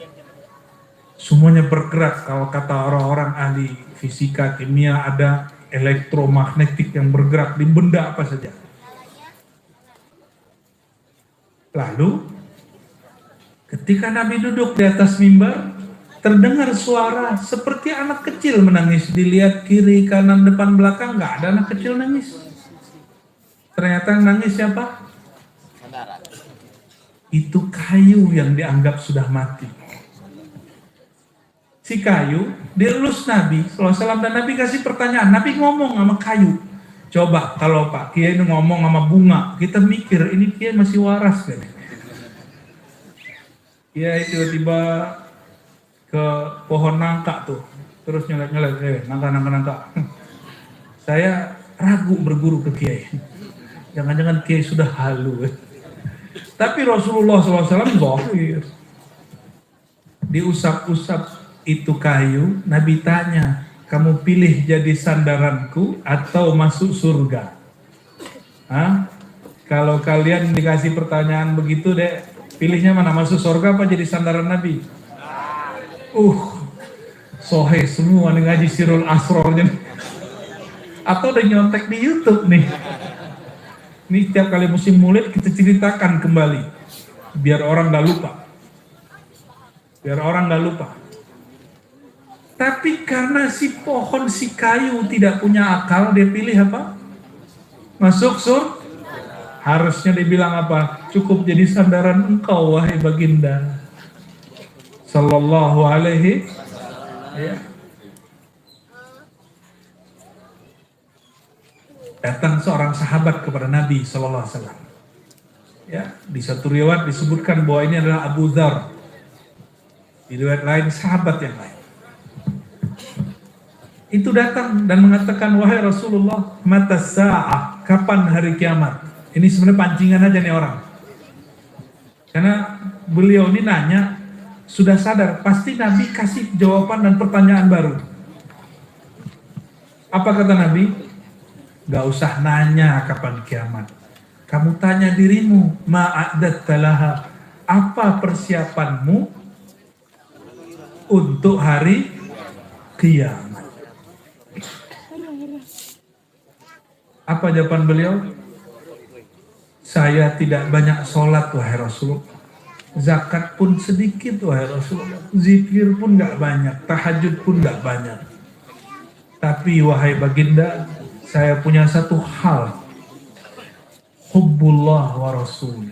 Semuanya bergerak. Kalau kata orang-orang ahli fisika, kimia, ada elektromagnetik yang bergerak di benda apa saja. Lalu, ketika Nabi duduk di atas mimbar, terdengar suara seperti anak kecil menangis. Dilihat kiri, kanan, depan, belakang, nggak ada anak kecil nangis. Ternyata nangis siapa? Itu kayu yang dianggap sudah mati. Si kayu dielus Nabi SAW, dan Nabi kasih pertanyaan. Nabi ngomong sama kayu. Coba kalau Pak Kiai ini ngomong sama bunga, kita mikir ini Kiai masih waras kan? Kiai tiba-tiba ke pohon nangka tuh, terus nyelet-nyelet, nangka. Saya ragu berguru ke Kiai. Jangan-jangan Kiai sudah halu. Tapi Rasulullah SAW zahir. Diusap-usap itu kayu, Nabi tanya, kamu pilih jadi sandaranku atau masuk surga? Hah? Kalau kalian dikasih pertanyaan begitu deh, pilihnya mana, masuk surga apa jadi sandaran Nabi? Sohe semua nih ngaji Sirul Asrornya. Atau udah nyontek di YouTube nih. Ini tiap kali musim Maulid kita ceritakan kembali, biar orang gak lupa. Tapi karena si pohon, si kayu tidak punya akal, dia pilih apa? Masuk surga. Harusnya dibilang apa? Cukup jadi sandaran engkau wahai baginda Sallallahu alaihi ya. Datang seorang sahabat kepada Nabi Sallallahu Alaihi Wasallam. Ya, di satu riwayat disebutkan bahwa ini adalah Abu Dzar. Di riwayat lain sahabat yang lain. Itu datang dan mengatakan, wahai Rasulullah, mata sa'ah, kapan hari kiamat? Ini sebenarnya pancingan aja nih orang. Karena beliau ini nanya, sudah sadar pasti Nabi kasih jawaban dan pertanyaan baru. Apa kata Nabi? Gak usah nanya kapan kiamat. Kamu tanya dirimu, ma'adat talaha, apa persiapanmu untuk hari kiamat? Apa jawaban beliau? Saya tidak banyak sholat wahai Rasulullah. Zakat pun sedikit wahai Rasulullah. Zikir pun gak banyak, tahajud pun gak banyak. Tapi wahai baginda, saya punya satu hal, hubbullah wa rasul,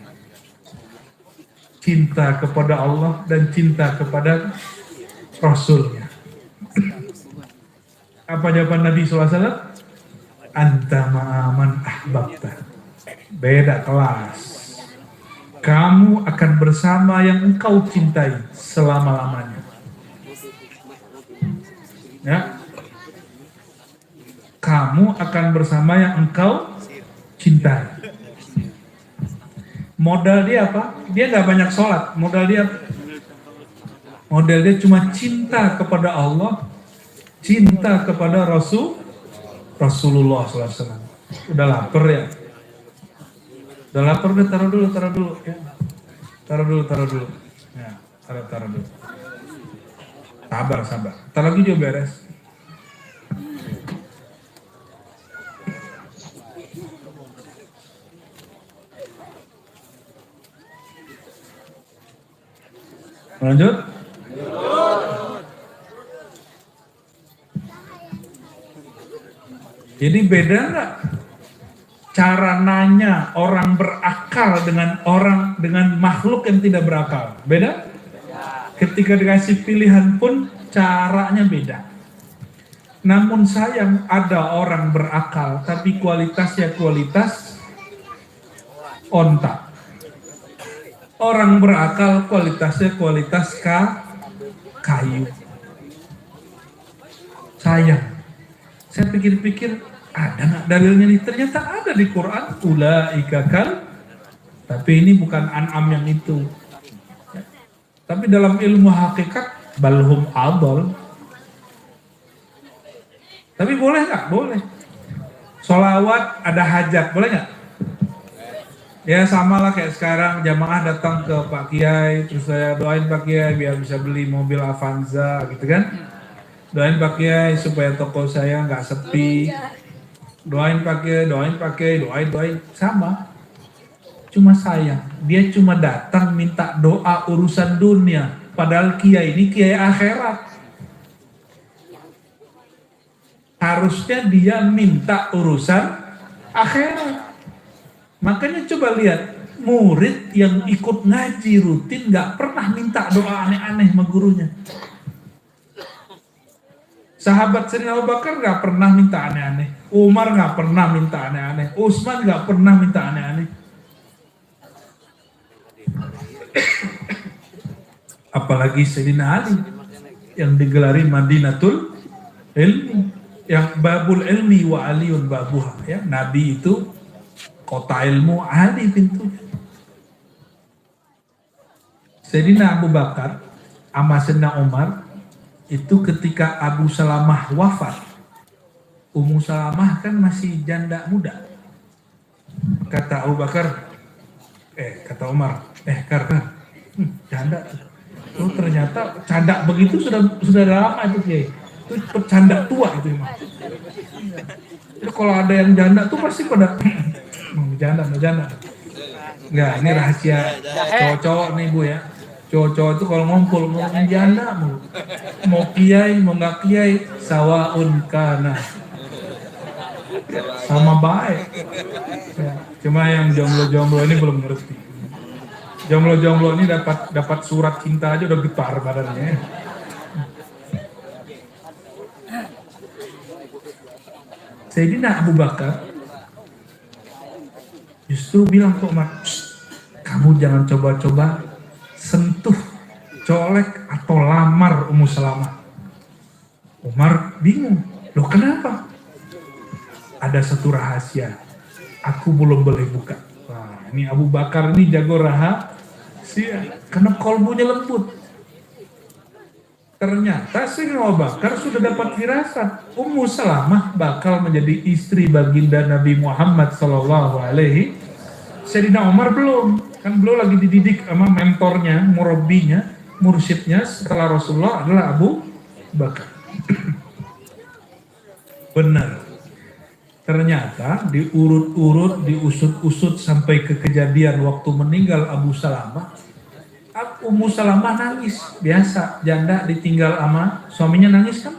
cinta kepada Allah dan cinta kepada Rasulnya. Apa jawaban Nabi SAW? Anta ma'aman ahbabta. Beda kelas. Kamu akan bersama yang engkau cintai selama-lamanya. Ya. Kamu akan bersama yang engkau cintai. Modal dia apa? Dia gak banyak sholat. Modal dia cuma cinta kepada Allah, cinta kepada Rasulullah SAW. Udah lapar ya? Udah lapar deh, taruh dulu ya. Taruh dulu. Ya, taruh dulu. Sabar. Ntar lagi juga beres. Lanjut. Jadi beda nggak cara nanya orang berakal dengan makhluk yang tidak berakal? Beda? Ketika dikasih pilihan pun caranya beda. Namun sayang ada orang berakal tapi kualitasnya kualitas onta. Orang berakal kualitasnya kualitas kayu. Sayang. Saya pikir-pikir ada nggak dalilnya nih? Ternyata ada di Quran. Ulaika kal. Tapi ini bukan an'am yang itu. Tapi dalam ilmu hakikat balhum adol. Tapi boleh nggak? Boleh. Sholawat ada hajat, boleh nggak? Ya sama lah kayak sekarang jamaah datang ke Pak Kiai, terus saya doain Pak Kiai biar bisa beli mobil Avanza gitu kan. Doain Pak Kiai supaya toko saya nggak sepi. Doain Pak Kiai, doain, sama. Cuma sayang, dia cuma datang minta doa urusan dunia. Padahal Kiai ini Kiai akhirat. Harusnya dia minta urusan akhirat. Makanya coba lihat, murid yang ikut ngaji rutin gak pernah minta doa aneh-aneh sama gurunya. Sahabat Sayyidina Abu Bakar gak pernah minta aneh-aneh. Umar gak pernah minta aneh-aneh. Utsman gak pernah minta aneh-aneh. Apalagi Sayyidina Ali yang digelari Madinatul Ilmi, yang babul ilmi wa aliyun babuha, ya. Nabi itu kota ilmu, Ali pintunya. Sayyidina Abu Bakar sama Sayyidina Umar itu ketika Abu Salamah wafat, Ummu Salamah kan masih janda muda. Kata Abu Bakar, kata Umar, karena janda tuh. Oh, ternyata canda begitu sudah lama itu Kiai. Itu bercanda tua itu emang. Jadi kalau ada yang janda tuh pasti pada janda. Enggak, ini rahasia cowok-cowok nih Bu ya. Cowok-cowok itu kalau ngumpul ngomongin janda mau kiai mau nggak kiai sawaun kana. Sama baik. Ya, cuma yang jomblo-jomblo ini belum ngerti. Jomblo-jomblo ini dapat surat cinta aja udah getar badannya. Sayyidina Abu Bakar justru bilang ke Umar, kamu jangan coba-coba sentuh, colek atau lamar Ummu Salamah. Umar bingung, loh kenapa? Ada satu rahasia, aku belum boleh buka. Wah, ini Abu Bakar ini jago rahasia, karena kolbunya lembut. Ternyata Sayyidina Abu Bakar sudah dapat firasat Ummu Salamah bakal menjadi istri baginda Nabi Muhammad sallallahu alaihi. Sayyidina Umar belum, kan belum lagi dididik sama mentornya, murabbinya, mursyidnya setelah Rasulullah adalah Abu Bakar. Benar. Ternyata diurut-urut, diusut-usut sampai ke kejadian waktu meninggal Abu Salamah. Ummu Salamah nangis, biasa janda ditinggal sama suaminya nangis kan?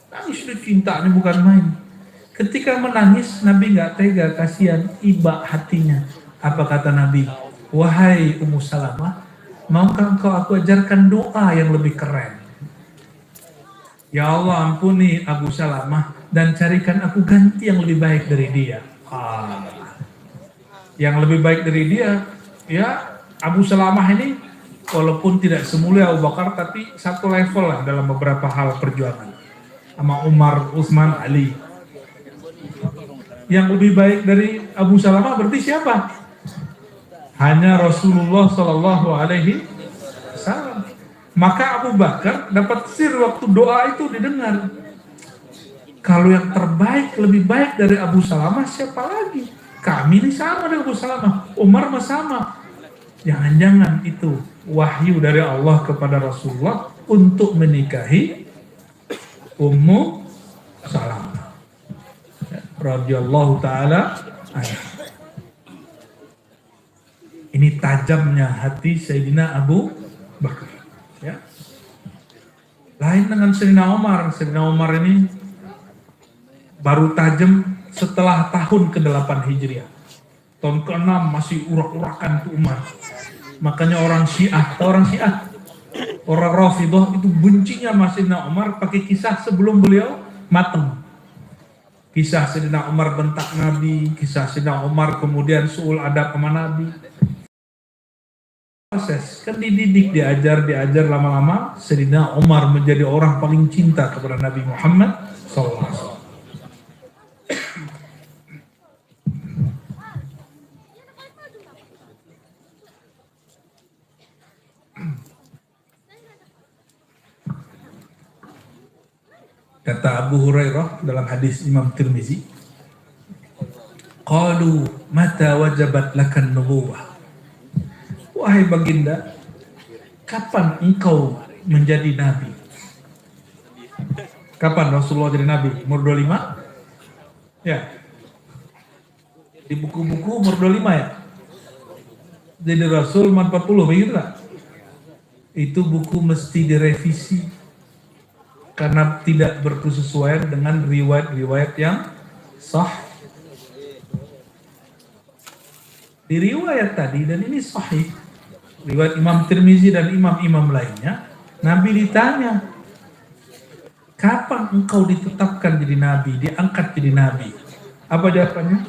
Nangis itu cintanya bukan main. Ketika menangis Nabi nggak tega, kasihan, iba hatinya. Apa kata Nabi? Wahai Ummu Salamah, maukah engkau aku ajarkan doa yang lebih keren? Ya Allah ampuni Abu Salamah dan carikan aku ganti yang lebih baik dari dia. Yang lebih baik dari dia, ya Abu Salamah ini walaupun tidak semulia Abu Bakar, tapi satu level lah dalam beberapa hal perjuangan. Sama Umar, Utsman, Ali. Yang lebih baik dari Abu Salamah berarti siapa? Hanya Rasulullah Sallallahu Alaihi Wasallam. Maka Abu Bakar dapat sir waktu doa itu didengar. Kalau yang terbaik, lebih baik dari Abu Salamah siapa lagi? Kami ini sama dengan Abu Salamah. Umar mah sama. Jangan-jangan itu wahyu dari Allah kepada Rasulullah untuk menikahi Ummu Salamah radhiyallahu taala anha. Ini tajamnya hati Sayyidina Abu Bakar, ya. Lain dengan Sayyidina Umar. Sayyidina Umar ini baru tajam setelah tahun ke-8 Hijriah. Tahun ke-6 masih urak-urakan tuh Umar. Makanya orang Syiah, orang Rafidhah itu bencinya sama Sayyidina Umar pakai kisah sebelum beliau mateng. Kisah Sayyidina Umar bentak Nabi, kisah Sayyidina Umar kemudian suul adab sama Nabi. Proses, kan dididik, diajar lama-lama Sayyidina Umar menjadi orang paling cinta kepada Nabi Muhammad SAW. Kata Abu Hurairah dalam hadis Imam Tirmizi, Qalu mata wajabat lakan nubuwah. Wahai baginda, kapan engkau menjadi nabi? Kapan Rasulullah jadi nabi? Umur 25? Ya. Di buku-buku umur 25 ya? Jadi Rasul 40, begitu tak? Itu buku mesti direvisi karena tidak berkesesuaian dengan riwayat-riwayat yang sah. Di riwayat tadi, dan ini sahih, riwayat Imam Tirmizi dan imam-imam lainnya, Nabi ditanya, kapan engkau ditetapkan jadi nabi, diangkat jadi nabi? Apa jawabannya?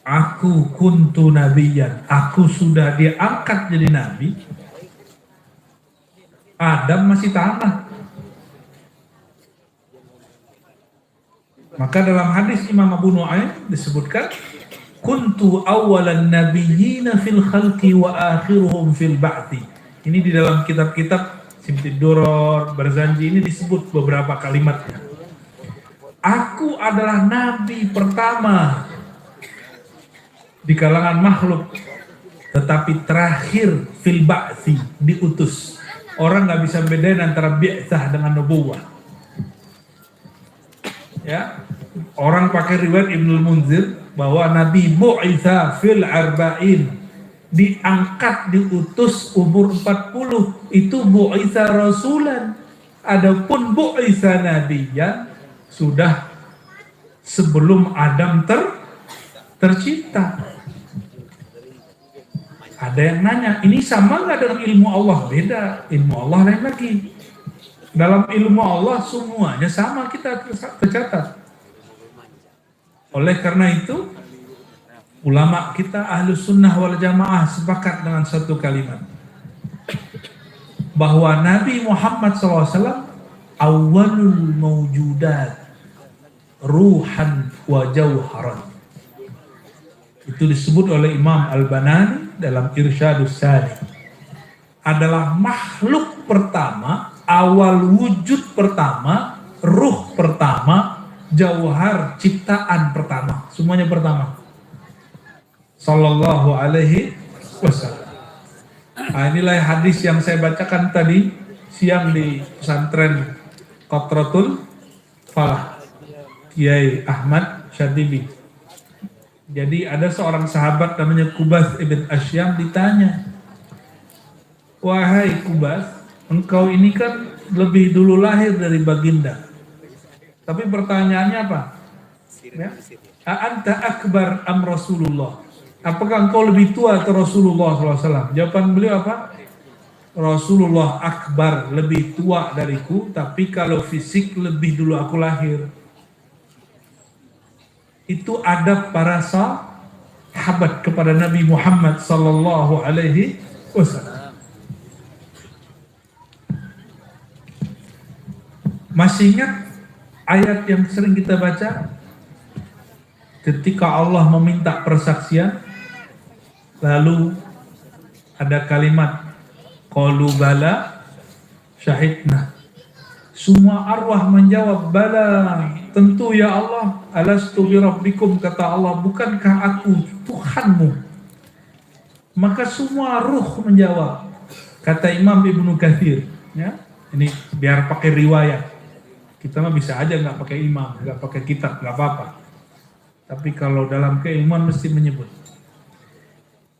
Aku kuntu nabiyan, aku sudah diangkat jadi nabi. Adam masih tanah. Maka dalam hadis Imam Abu Nu'aim disebutkan, kuntu awalan nabiyyina fil khalqi wa akhiruhum fil ba'thi. Ini di dalam kitab-kitab Simtid Duror, Barzanji ini disebut beberapa kalimatnya. Aku adalah nabi pertama di kalangan makhluk, tetapi terakhir fil ba'thi, diutus. Orang nggak bisa bedain antara bi'tsah dengan nubuwah. Ya, orang pakai riwayat Ibnul Munzir bahwa Nabi bu'itsa fil arba'in, diangkat, diutus umur 40, itu bu'itsa rasulan. Adapun bu'itsa nabiyan sudah sebelum Adam tercipta. Ada yang nanya, ini sama nggak dengan ilmu Allah? Beda, ilmu Allah lain lagi. Dalam ilmu Allah semuanya sama, kita tercatat. Oleh karena itu, ulama kita Ahlus Sunnah wal Jamaah sepakat dengan satu kalimat, bahwa Nabi Muhammad SAW awalul mawjudat ruhan wa jawharan. Itu disebut oleh Imam Al-Banani dalam Irsyadus Sani. Adalah makhluk pertama, awal wujud pertama, ruh pertama, jauhar ciptaan pertama. Semuanya pertama. Sallallahu alaihi wasallam. Nah, inilah hadis yang saya bacakan tadi siang di pesantren Qatratul Falah, Kiai Ahmad Syadibi. Jadi ada seorang sahabat namanya Kubas ibn Asyam ditanya, wahai Kubas, engkau ini kan lebih dulu lahir dari baginda. Tapi pertanyaannya apa? Ya? A'anta akbar am Rasulullah? Apakah engkau lebih tua atau Rasulullah SAW? Jawaban beliau apa? Rasulullah akbar, lebih tua dariku, tapi kalau fisik lebih dulu aku lahir. Itu adab para sahabat kepada Nabi Muhammad sallallahu alaihi wasallam. Masih ingat ayat yang sering kita baca ketika Allah meminta persaksian, lalu ada kalimat qalu bala syahidna. Semua arwah menjawab, bala, tentu ya Allah, alastu bi rabbikum, kata Allah, bukankah aku Tuhanmu? Maka semua ruh menjawab. Kata Imam Ibnu Katsir, ya, ini biar pakai riwayat. Kita mah bisa aja nggak pakai imam, nggak pakai kitab, nggak apa-apa. Tapi kalau dalam keilmuan mesti menyebut.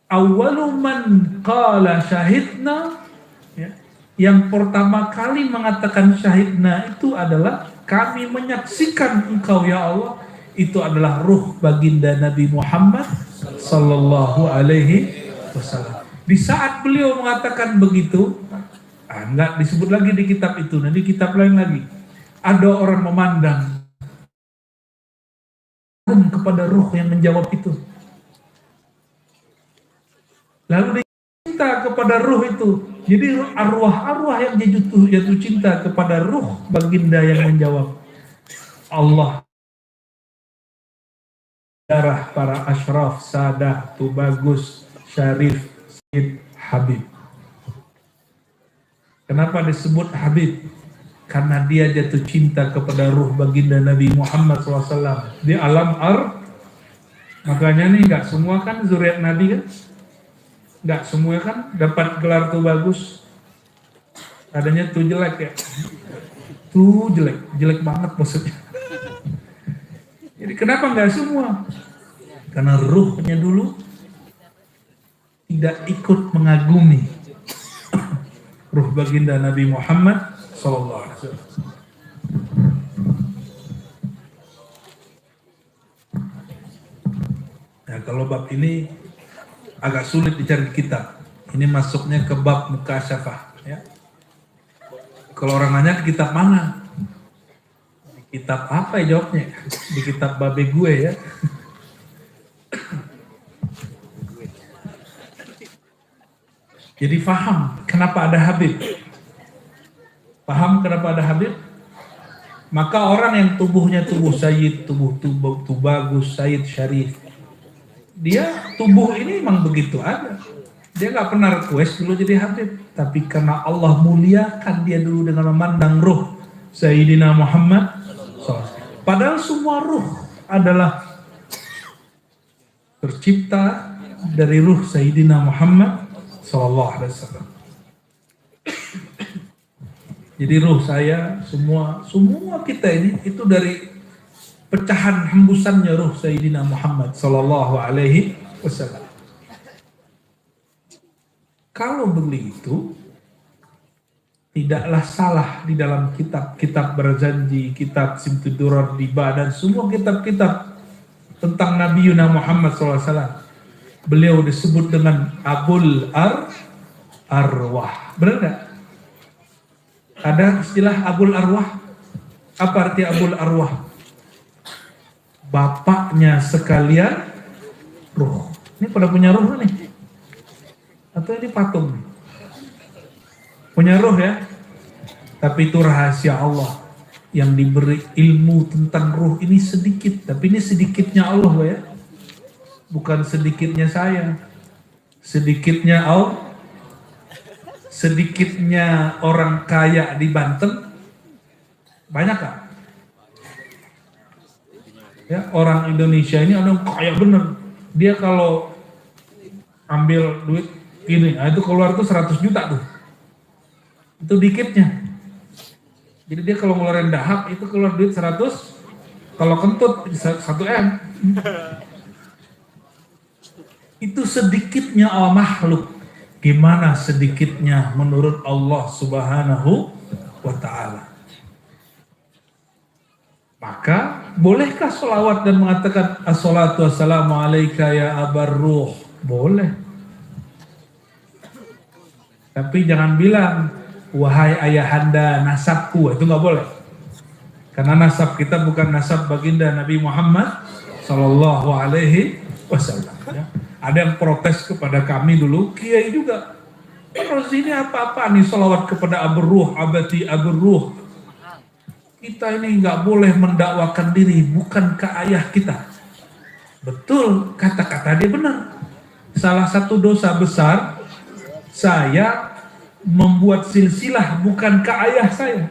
Awwalu man qala syahidna, ya, yang pertama kali mengatakan syahidna itu adalah kami menyaksikan engkau ya Allah. Itu adalah ruh baginda Nabi Muhammad sallallahu alaihi wasallam. Di saat beliau mengatakan begitu, enggak disebut lagi di kitab itu, nanti kitab lain lagi. Ada orang memandang kepada ruh yang menjawab itu. Lalu cinta kepada ruh itu. Jadi arwah-arwah yang jatuh cinta kepada ruh baginda yang menjawab. Allah, darah para asyraf, sadah, tubagus, syarif, Sayyid, Habib. Kenapa disebut Habib? Karena dia jatuh cinta kepada ruh baginda Nabi Muhammad SAW di alam Makanya nih nggak semua kan zuriat Nabi kan, nggak semua kan dapat gelar tuh bagus, adanya tuh jelek ya, tuh jelek banget maksudnya. Jadi kenapa nggak semua? Karena ruhnya dulu tidak ikut mengagumi ruh baginda Nabi Muhammad SAW. Nah, kalau bab ini agak sulit dicari kitab. Ini masuknya ke bab mukasyafah. Ya. Kalau orang nanya di kitab mana? Di kitab apa ya jawabnya? Di kitab babe gue ya. Jadi paham kenapa ada Habib. Paham kenapa ada Habib? Maka orang yang tubuhnya tubuh Sayyid, tubuh bagus, Sayyid Syarif, dia tubuh ini memang begitu ada. Dia nggak pernah request dulu jadi Habib, tapi karena Allah muliakan dia dulu dengan memandang ruh Sayyidina Muhammad SAW. Padahal semua ruh adalah tercipta dari ruh Sayyidina Muhammad SAW. Jadi ruh saya, semua kita ini itu dari pecahan hembusannya ruh Sayyidina Muhammad sallallahu alaihi wasallam. Kalau begitu, tidaklah salah di dalam kitab berjanji, kitab Simtud Durar Diba, dan semua kitab-kitab tentang Nabi Muhammad SAW. Beliau disebut dengan Abul Arwah. Benar nggak? Ada istilah Abul Arwah. Apa arti Abul Arwah? Bapaknya sekalian ruh. Ini pada punya ruh nih? Atau ini patung nih? Punya ruh ya? Tapi itu rahasia Allah. Yang diberi ilmu tentang ruh ini sedikit. Tapi ini sedikitnya Allah ya. Bukan sedikitnya saya. Sedikitnya Allah. Sedikitnya orang kaya di Banten. Banyak kan? Ya, orang Indonesia ini ada yang kaya bener. Dia kalau ambil duit ini, nah itu keluar tuh 100 juta tuh. Itu dikitnya. Jadi dia kalau ngeluarin dahak itu keluar duit 100, kalau kentut 1 M. Itu sedikitnya makhluk. Gimana sedikitnya menurut Allah Subhanahu wa ta'ala. Maka bolehkah sholawat dan mengatakan as-salatu wassalamu alaika ya abar ruh? Boleh. Tapi jangan bilang wahai ayahanda nasabku, itu nggak boleh. Karena nasab kita bukan nasab baginda Nabi Muhammad sallallahu alaihi wasallam. Ya. Ada yang protes kepada kami dulu, kiai juga. Terus ini apa-apa nih sholawat kepada abar ruh, abati abar ruh. Kita ini nggak boleh mendakwakan diri, bukan ke ayah kita. Betul, kata-kata dia benar. Salah satu dosa besar, saya membuat silsilah bukan ke ayah saya.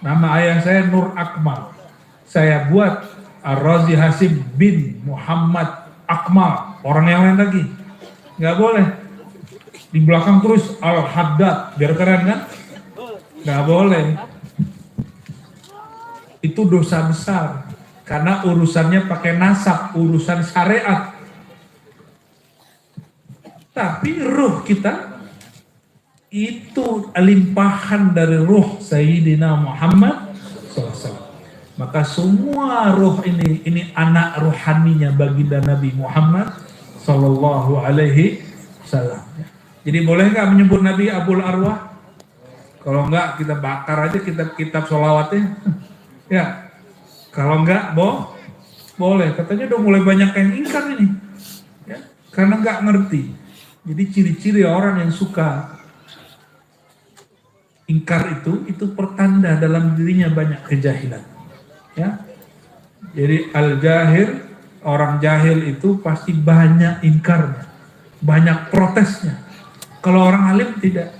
Nama ayah saya Nur Akmal. Saya buat Ar-Razi Hasim bin Muhammad Akmal. Orang yang lain lagi. Nggak boleh. Di belakang terus Al-Haddad. Biar keren kan? Nggak boleh. Itu dosa besar. Karena urusannya pakai nasab. Urusan syariat. Tapi ruh kita itu limpahan dari ruh Sayyidina Muhammad SAW. Maka semua ruh ini anak ruhaninya baginda Nabi Muhammad Sallallahu Alaihi Wasallam. Jadi boleh nggak menyebut Nabi Abul Arwah? Kalau enggak kita bakar aja kitab sholawatnya. Ya, kalau enggak boleh. Katanya udah mulai banyak yang ingkar ini, ya, karena enggak ngerti. Jadi ciri-ciri orang yang suka ingkar itu pertanda dalam dirinya banyak kejahilan. Ya, jadi al-jahil, orang jahil itu pasti banyak ingkarnya, banyak protesnya. Kalau orang alim tidak.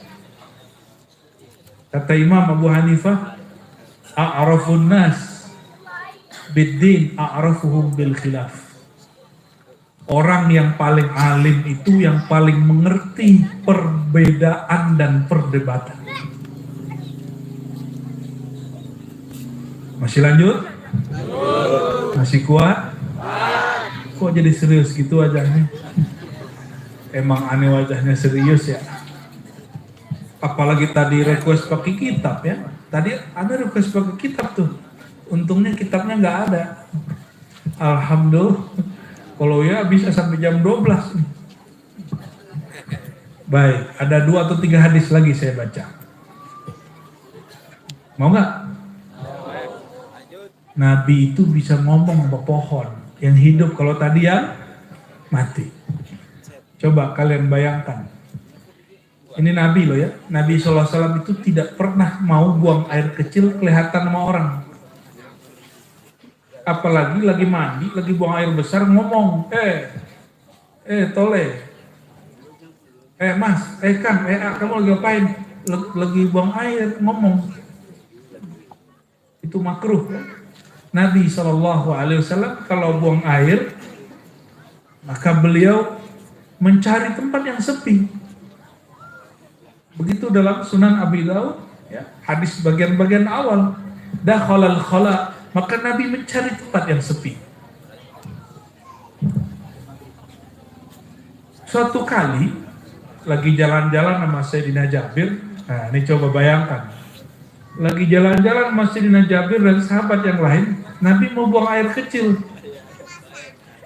Kata Imam Abu Hanifah, a'rafun nas bid-din a'rafuhum bil khilaf. Orang yang paling alim itu yang paling mengerti perbedaan dan perdebatan. Masih lanjut? Masih kuat? Kok jadi serius gitu wajahnya? Emang aneh wajahnya serius ya. Apalagi tadi request pakai kitab ya. Tadi ada request pakai kitab tuh. Untungnya kitabnya nggak ada. Alhamdulillah. Kalau ya bisa sampai jam 12. Baik, ada 2 atau 3 hadis lagi saya baca. Mau nggak? Nabi itu bisa ngomong ke pohon yang hidup, kalau tadi yang mati. Coba kalian bayangkan. Ini Nabi loh ya. Nabi SAW itu tidak pernah mau buang air kecil kelihatan sama orang. Apalagi lagi mandi, lagi buang air besar ngomong, Tole, Mas, Kang, kamu lagi ngapain? Lagi buang air, ngomong. Itu makruh. Nabi SAW kalau buang air, maka beliau mencari tempat yang sepi. Begitu dalam Sunan Abi Daud, ya, hadis bagian-bagian awal, dakhalal khala, maka Nabi mencari tempat yang sepi. Suatu kali lagi jalan-jalan sama Sayyidina Jabir. Nah, ini coba bayangkan. Lagi jalan-jalan sama Sayyidina Jabir dan sahabat yang lain, Nabi mau buang air kecil.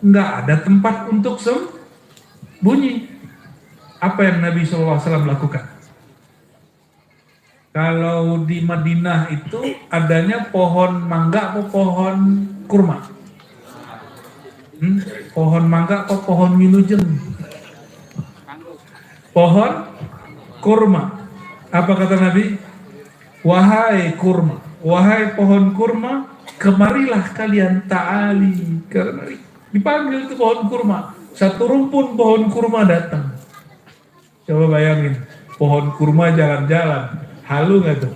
Nggak ada tempat untuk sembunyi. Apa yang Nabi SAW lakukan? Kalau di Madinah itu adanya pohon mangga atau pohon kurma? Pohon mangga atau pohon wilujeng? Pohon kurma. Apa kata Nabi? Wahai kurma, wahai pohon kurma, kemarilah kalian ta'ali. Karena dipanggil itu pohon kurma. Satu rumpun pohon kurma datang. Coba bayangin, pohon kurma jalan-jalan. Halu nggak tuh?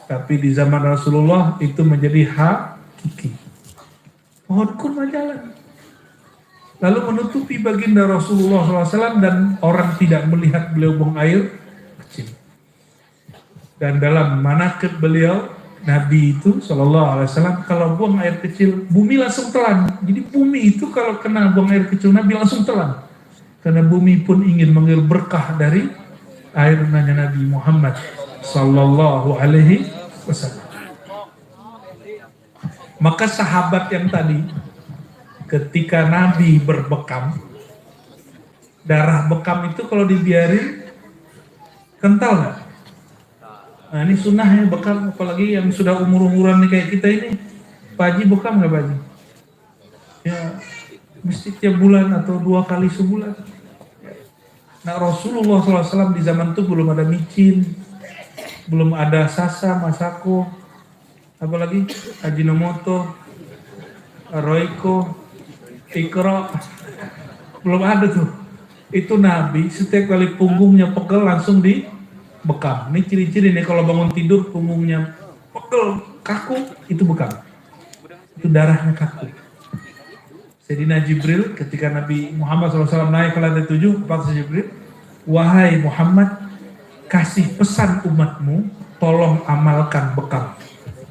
Tapi di zaman Rasulullah itu menjadi hakiki. Pohon kurma jalan. Lalu menutupi baginda Rasulullah SAW dan orang tidak melihat beliau buang air kecil. Dan dalam manaqib beliau, Nabi itu SAW kalau buang air kecil, bumi langsung telan. Jadi bumi itu kalau kena buang air kecil, Nabi langsung telan. Karena bumi pun ingin mengambil berkah dari air Nabi Muhammad Sallallahu Alaihi Wasallam. Maka sahabat yang tadi, ketika Nabi berbekam, darah bekam itu kalau dibiarin kental nggak? Nah ini sunnahnya bekam, apalagi yang sudah umur-umuran nih kayak kita ini. Pak Haji bekam nggak Pak Haji? Ya mesti tiap bulan atau 2 kali sebulan. Nah Rasulullah SAW di zaman itu belum ada micin, belum ada Sasa, Masako, apalagi Ajinomoto, Royco, Ikro, belum ada tuh. Itu Nabi setiap kali punggungnya pegel langsung dibekam. Ini ciri-ciri nih kalau bangun tidur punggungnya pegel, kaku, itu bekam. Itu darahnya kaku. Sayyidina Jibril ketika Nabi Muhammad SAW naik ke lantai 7, kata Jibril, wahai Muhammad, kasih pesan umatmu, tolong amalkan bekam.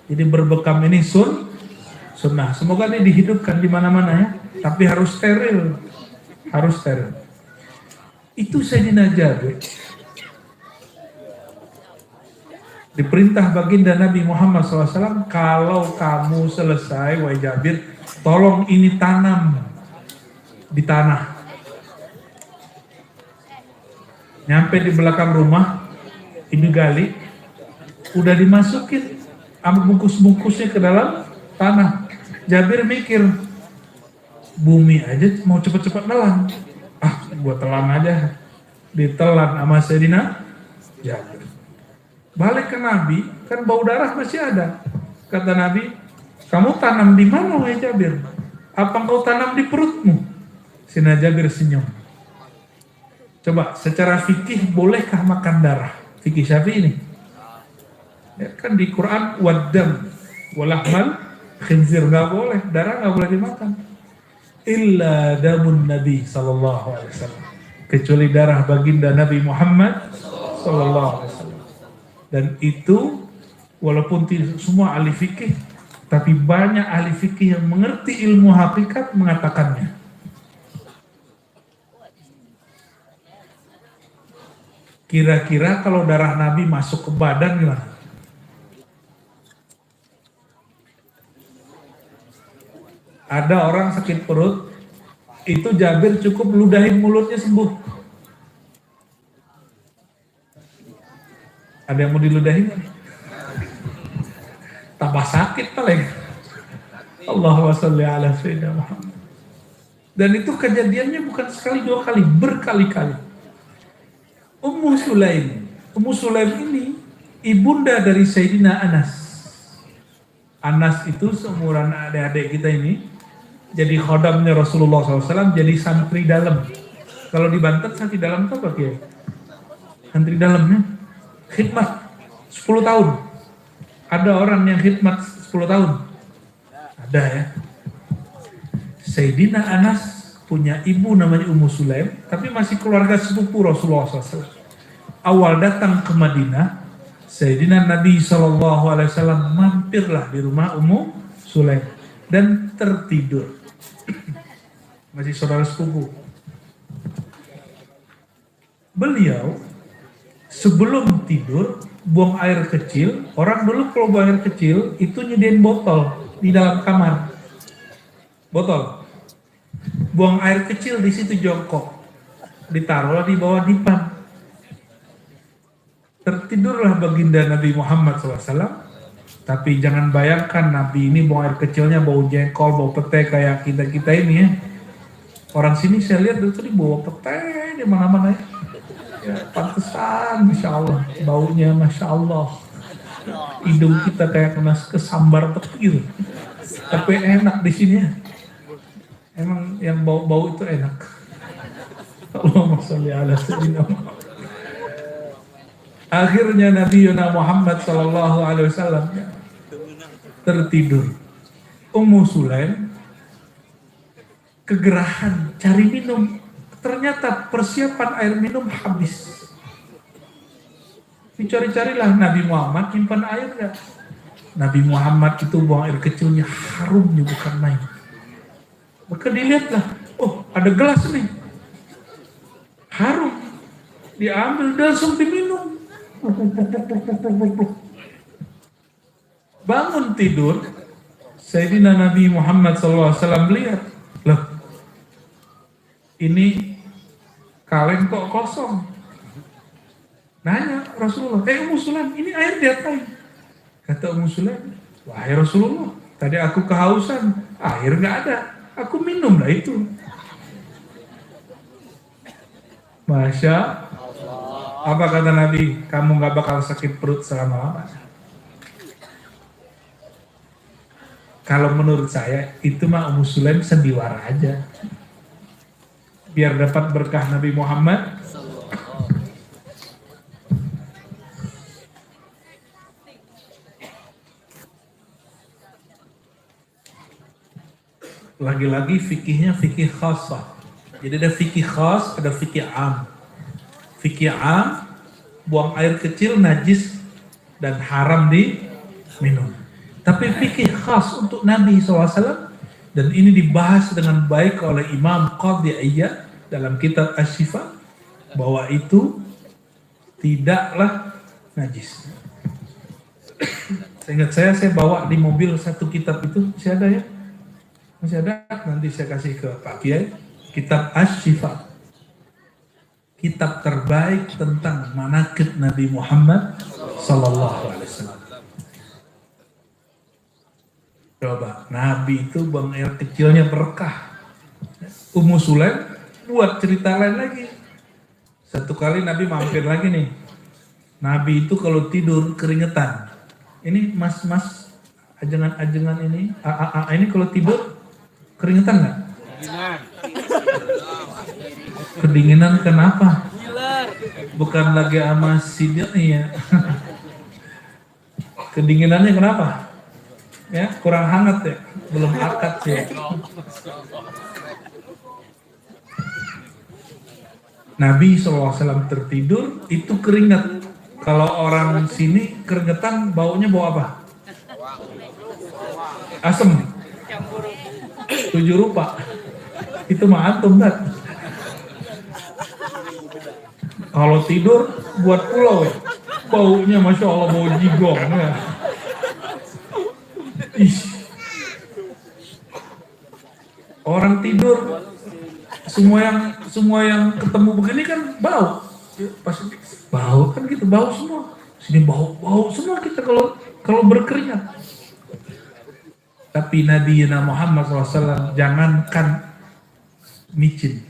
Jadi berbekam ini sunnah. Semoga ini dihidupkan di mana-mana ya, tapi harus steril. Harus steril. Itu Sayyidina Jabir. Diperintah baginda Nabi Muhammad SAW, kalau kamu selesai, wahai Jabir, tolong ini tanam di tanah. Nyampe di belakang rumah, ini gali, udah dimasukin sama bungkus-bungkusnya ke dalam tanah. Jabir mikir, bumi aja mau cepet-cepet nelan. Gua telan aja. Ditelan sama Sayyidina Jabir. Balik ke Nabi, kan bau darah masih ada. Kata Nabi, kamu tanam di mana wahai Jabir? Apa engkau tanam di perutmu? Sayyidina Jabir senyum. Coba, secara fikih bolehkah makan darah? Fikih Syafi'i ini. Ya, kan di Quran, waddam, walahmal, khinzir, nggak boleh. Darah nggak boleh dimakan. illa damun Nabi sallallahu alaihi wasallam, kecuali darah baginda Nabi Muhammad sallallahu alaihi wasallam. Dan itu walaupun tidak semua ahli fikih, tapi banyak ahli fikih yang mengerti ilmu hakikat mengatakannya. Kira-kira kalau darah Nabi masuk ke badan gimana? Ada orang sakit perut, itu Jabir cukup ludahin mulutnya sembuh. Ada yang mau diludahin? Tambah sakit paling. Allahumma sholli ala sayyidina Muhammad. Dan itu kejadiannya bukan sekali dua kali, berkali-kali. Ummu Sulaim ini ibunda dari Sayyidina Anas. Anas itu seumuran adik-adik kita ini, jadi khodamnya Rasulullah SAW, jadi santri dalam. Kalau di Banten santri dalam itu apa ya? Santri dalamnya khidmat 10 tahun. Ada orang yang khidmat 10 tahun? Ada ya. Sayyidina Anas punya ibu namanya Ummu Sulaim, tapi masih keluarga sepupu Rasulullah SAW. Awal datang ke Madinah, Sayyidina Nabi SAW mampirlah di rumah Ummu Sulaim dan tertidur. Masih saudara sepupu. Beliau sebelum tidur buang air kecil. Orang dulu kalau buang air kecil itu nyediain botol di dalam kamar. Botol. Buang air kecil di situ jongkok, ditaruhlah di bawah dipan. Tertidurlah baginda Nabi Muhammad SAW. Tapi jangan bayangkan Nabi ini buang air kecilnya bau jengkol, bau pete kayak kita ini ya. Orang sini saya lihat dari tadi bawa pete di mana-mana ya. Ya pantesan, masya Allah, baunya masya Allah. Hidung kita kayak kena kesambar petir. Tapi enak di sini ya. Emang yang bau-bau itu enak. Allahumma sholli ala sayyidina Muhammad. Akhirnya Nabi Muhammad sallallahu alaihi wasallam tertidur. Ummu Sulaim kegerahan cari minum. Ternyata persiapan air minum habis. Dicari-carilah Nabi Muhammad nyimpan air enggak? Nabi Muhammad itu buang air kecilnya harumnya bukan main. Maka dilihatlah, oh ada gelas nih, harum, diambil dan langsung diminum. Bangun tidur, Sayyidina Nabi Muhammad SAW melihat, loh, ini kaleng kok kosong. Nanya Rasulullah, Ummu Sulaim, ini air diapain? Kata Ummu Sulaim, wahai Rasulullah, tadi aku kehausan, air nggak ada. Aku minum lah itu. Masya Allah. Apa kata Nabi? Kamu gak bakal sakit perut selama-lamanya. Kalau menurut saya itu mah Ummu Sulaim sandiwara aja. Biar dapat berkah Nabi Muhammad. Lagi-lagi fikihnya fikih khasah. Jadi ada fikih khas, ada fikih am. Fikih am, buang air kecil najis dan haram diminum. Tapi fikih khas untuk Nabi SAW, dan ini dibahas dengan baik oleh Imam Qadhi Iyad dalam kitab Asy-Syifa, bahwa itu tidaklah najis. Seingat saya bawa di mobil satu kitab itu, masih ada ya? Masih ada, nanti saya kasih ke Pak Kiai. Kitab Asy-Syifa, kitab terbaik tentang manaqib Nabi Muhammad sallallahu alaihi wasallam. Coba, Nabi itu buang air kecilnya berkah. Ummu Sulaim buat cerita lain lagi. Satu kali Nabi mampir lagi nih. Nabi itu kalau tidur keringetan. Ini mas-mas ajengan-ajengan ini, ini kalau tidur keringetan nggak? Kedinginan kenapa? Bukan lagi sama sidir ya. Kedinginannya kenapa? Ya kurang hangat ya, belum akad ya. Nabi SAW tertidur, itu keringat. Kalau orang sini keringetan baunya bau apa? Asem. 7 rupa. Itu mah antum kan? Kalau tidur buat pulau ya. Baunya Masya Allah bau jigong ya. Ih. Orang tidur semua yang ketemu begini kan bau. Pasti bau kan gitu, bau semua. Sini bau semua kita kalau berkeringat. Tapi Nabi Muhammad SAW jangankan micin,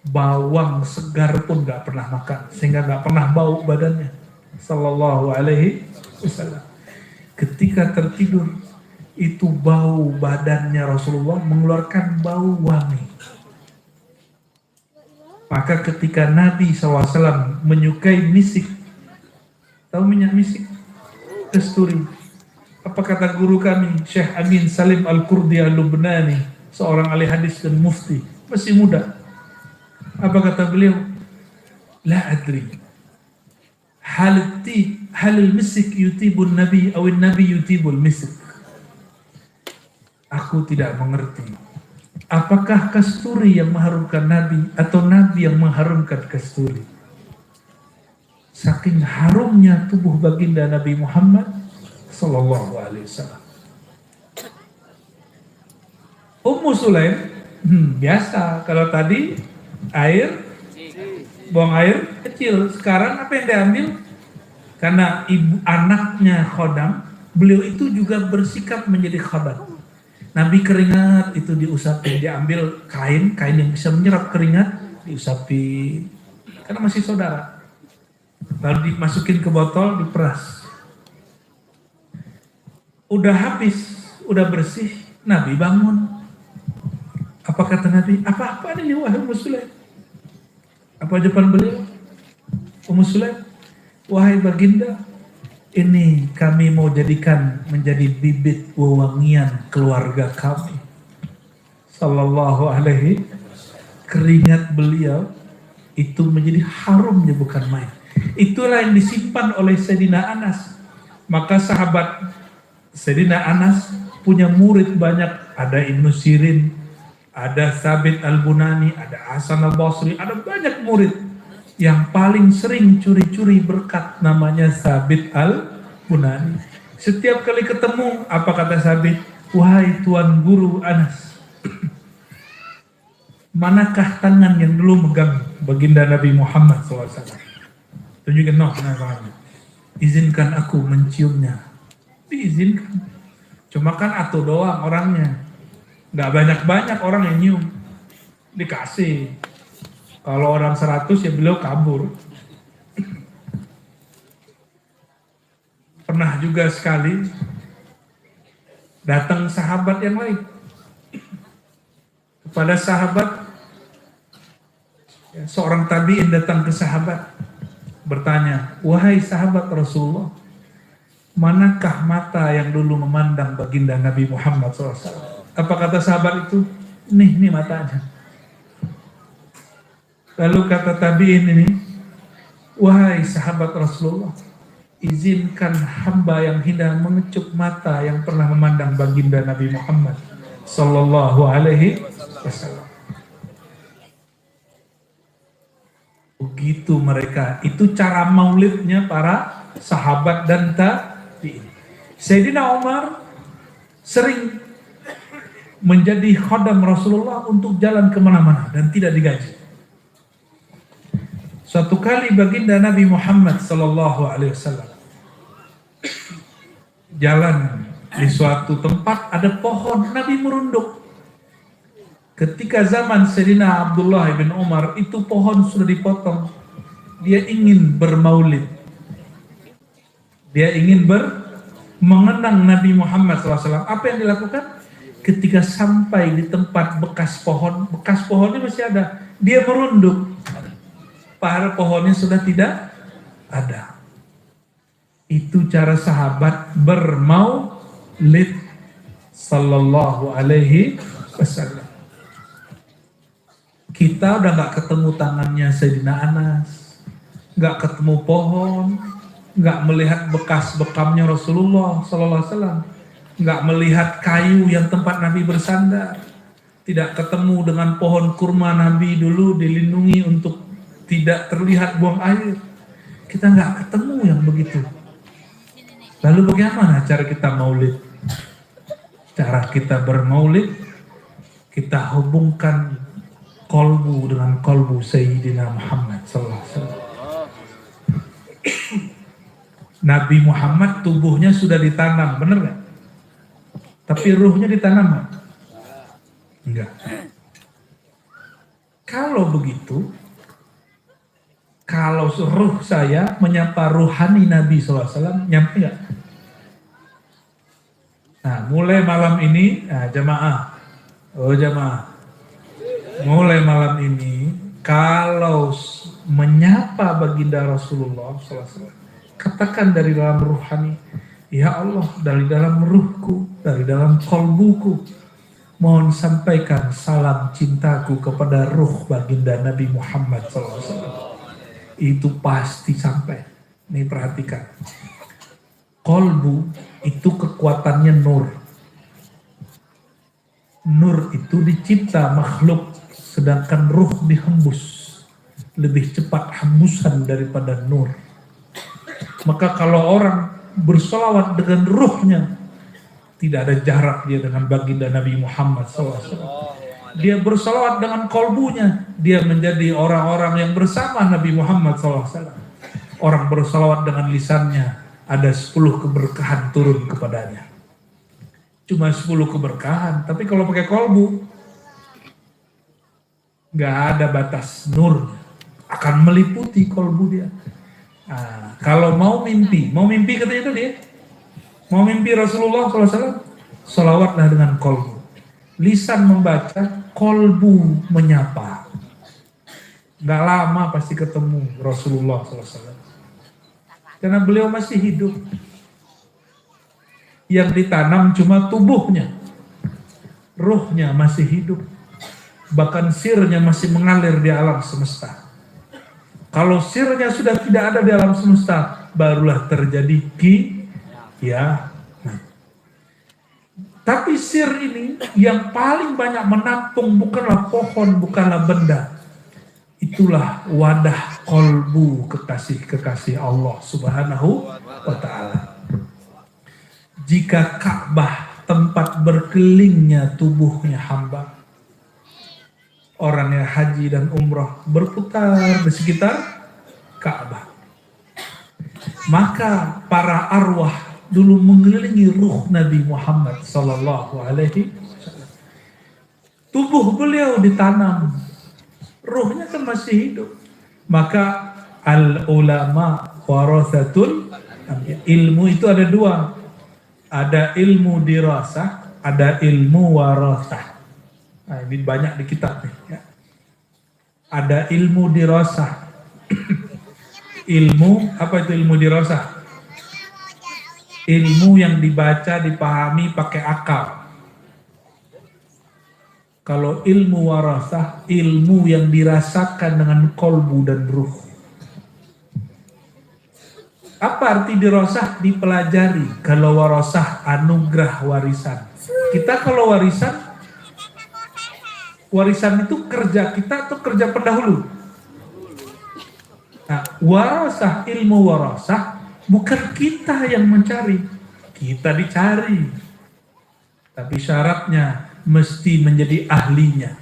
bawang segar pun gak pernah makan, sehingga gak pernah bau badannya. Sallallahu alaihi wasallam. Ketika tertidur, itu bau badannya Rasulullah mengeluarkan bau wangi. Maka ketika Nabi SAW menyukai misik, tahu minyak misik? Kasturi. Apa kata guru kami, Syekh Amin Salim Al-Kurdi Al-Lubnani, seorang ahli hadis dan mufti, masih muda. Apa kata beliau? La adri. Halil misik yutibun nabi, awin nabi yutibul misik. Aku tidak mengerti. Apakah kasturi yang mengharumkan Nabi atau Nabi yang mengharumkan kasturi? Saking harumnya tubuh baginda Nabi Muhammad Sallallahu Alaihi Wasallam. Ummu Sulaim, biasa kalau tadi buang air kecil. Sekarang apa yang diambil? Karena ibu anaknya khodam, beliau itu juga bersikap menjadi khodam. Nabi keringat itu diusapin, diambil kain yang bisa menyerap keringat, diusapin, karena masih saudara. Lalu dimasukin ke botol, diperas. Udah habis, udah bersih, Nabi bangun. Apa kata Nabi? Apa-apa ini wahai Ummu Sulaim? Apa jawaban beliau? Ummu Sulaim, wahai baginda, ini kami mau jadikan menjadi bibit wewangian keluarga kami. Sallallahu alaihi. Keringat beliau itu menjadi harumnya bukan main. Itulah yang disimpan oleh Sayyidina Anas. Maka sahabat Sayyidina Anas punya murid banyak. Ada Ibnu Sirin, ada Thabit Al-Bunani, ada Hasan Al-Basri, ada banyak murid. Yang paling sering curi-curi berkat namanya Thabit Al-Bunani. Setiap kali ketemu, apa kata Thabit? Wahai Tuan Guru Anas, manakah tangan yang dulu megang baginda Nabi Muhammad SAW? Tunjukkan tangannya. Izinkan aku menciumnya. Diizinkan. Cuma kan atuh doang orangnya. Gak banyak-banyak orang yang nyium. Dikasih. Kalau orang 100 ya beliau kabur. Pernah juga sekali datang sahabat yang lain kepada sahabat, seorang tabi'in datang ke sahabat bertanya, wahai sahabat Rasulullah, manakah mata yang dulu memandang baginda Nabi Muhammad SAW? Apa kata sahabat itu? Nih matanya. Lalu kata tabi'in ini, wahai sahabat Rasulullah, izinkan hamba yang hendak mengecup mata yang pernah memandang baginda Nabi Muhammad Sallallahu Alaihi Wasallam. Begitu mereka, itu cara maulidnya para sahabat dan tabi'in. Sayyidina Umar sering menjadi khodam Rasulullah untuk jalan kemana-mana dan tidak digaji. Suatu kali baginda Nabi Muhammad Sallallahu Alaihi Wasallam jalan di suatu tempat, ada pohon, Nabi merunduk. Ketika zaman Sayyidina Abdullah bin Umar, itu pohon sudah dipotong. Dia ingin bermaulid. Dia ingin mengenang Nabi Muhammad SAW. Apa yang dilakukan? Ketika sampai di tempat bekas pohonnya masih ada. Dia merunduk. Para pohonnya sudah tidak ada. Itu cara sahabat bermaulid Sallallahu Alaihi Wasallam. Kita udah nggak ketemu tangannya Sayyidina Anas, nggak ketemu pohon, nggak melihat bekas bekamnya Rasulullah Sallallahu Alaihi Wasallam, nggak melihat kayu yang tempat Nabi bersandar, tidak ketemu dengan pohon kurma Nabi dulu dilindungi untuk tidak terlihat buang air. Kita nggak ketemu yang begitu. Lalu bagaimana cara kita maulid? Cara kita bermaulid, kita hubungkan kolbu dengan kolbu Sayyidina Muhammad sallallahu alaihi wasallam. Nabi Muhammad tubuhnya sudah ditanam, benar nggak? Tapi ruhnya ditanam nggak? Enggak. Kalau begitu, kalau ruh saya menyapa ruhani Nabi sallallahu alaihi wasallam, nyampe nggak? Nah, mulai malam ini, jamaah, mulai malam ini, kalau menyapa baginda Rasulullah SAW, katakan dari dalam ruhani, ya Allah, dari dalam ruhku, dari dalam kolbuku, mohon sampaikan salam cintaku kepada ruh baginda Nabi Muhammad SAW. Itu pasti sampai. Nih perhatikan. Kolbu itu kekuatannya nur. Nur itu dicipta makhluk, sedangkan ruh dihembus. Lebih cepat hembusan daripada nur. Maka kalau orang bersolawat dengan ruhnya, tidak ada jarak dia dengan baginda Nabi Muhammad SAW. Dia bersolawat dengan kolbunya, dia menjadi orang-orang yang bersama Nabi Muhammad SAW. Orang bersolawat dengan lisannya, ada 10 keberkahan turun kepadanya. Cuma 10 keberkahan, tapi kalau pakai kolbu, nggak ada batas nur, akan meliputi kolbu dia. Nah, kalau mau mimpi katanya itu dia, mau mimpi Rasulullah SAW, sholawatlah dengan kolbu. Lisan membaca, kolbu menyapa. Nggak lama pasti ketemu Rasulullah SAW. Karena beliau masih hidup. Yang ditanam cuma tubuhnya. Ruhnya masih hidup. Bahkan sirnya masih mengalir di alam semesta. Kalau sirnya sudah tidak ada di alam semesta, barulah terjadi kiamat. Tapi sir ini yang paling banyak menampung bukanlah pohon, bukanlah benda. Itulah wadah kolbu kekasih Allah Subhanahu wa ta'ala. Jika Ka'bah tempat berkelingnya tubuhnya hamba, orang yang haji dan umrah berputar di sekitar Ka'bah, maka para arwah dulu mengelilingi ruh Nabi Muhammad sallallahu alaihi wasallam. Tubuh beliau ditanam, ruhnya kan masih hidup. Maka al ulama warathatul anbiya. Ilmu itu ada dua. Ada ilmu dirasah, ada ilmu warathah. Nah, ini banyak di kitab nih ya. Ada ilmu dirasah. Ilmu, apa itu ilmu dirasah? Ilmu yang dibaca, dipahami pakai akal. Kalau ilmu warasah, ilmu yang dirasakan dengan kolbu dan ruh. Apa arti dirasah? Dipelajari. Kalau warasah, anugerah warisan. Kita kalau warisan itu kerja kita atau kerja pendahulu? Nah, warasah, ilmu warasah, bukan kita yang mencari, kita dicari. Tapi syaratnya mesti menjadi ahlinya.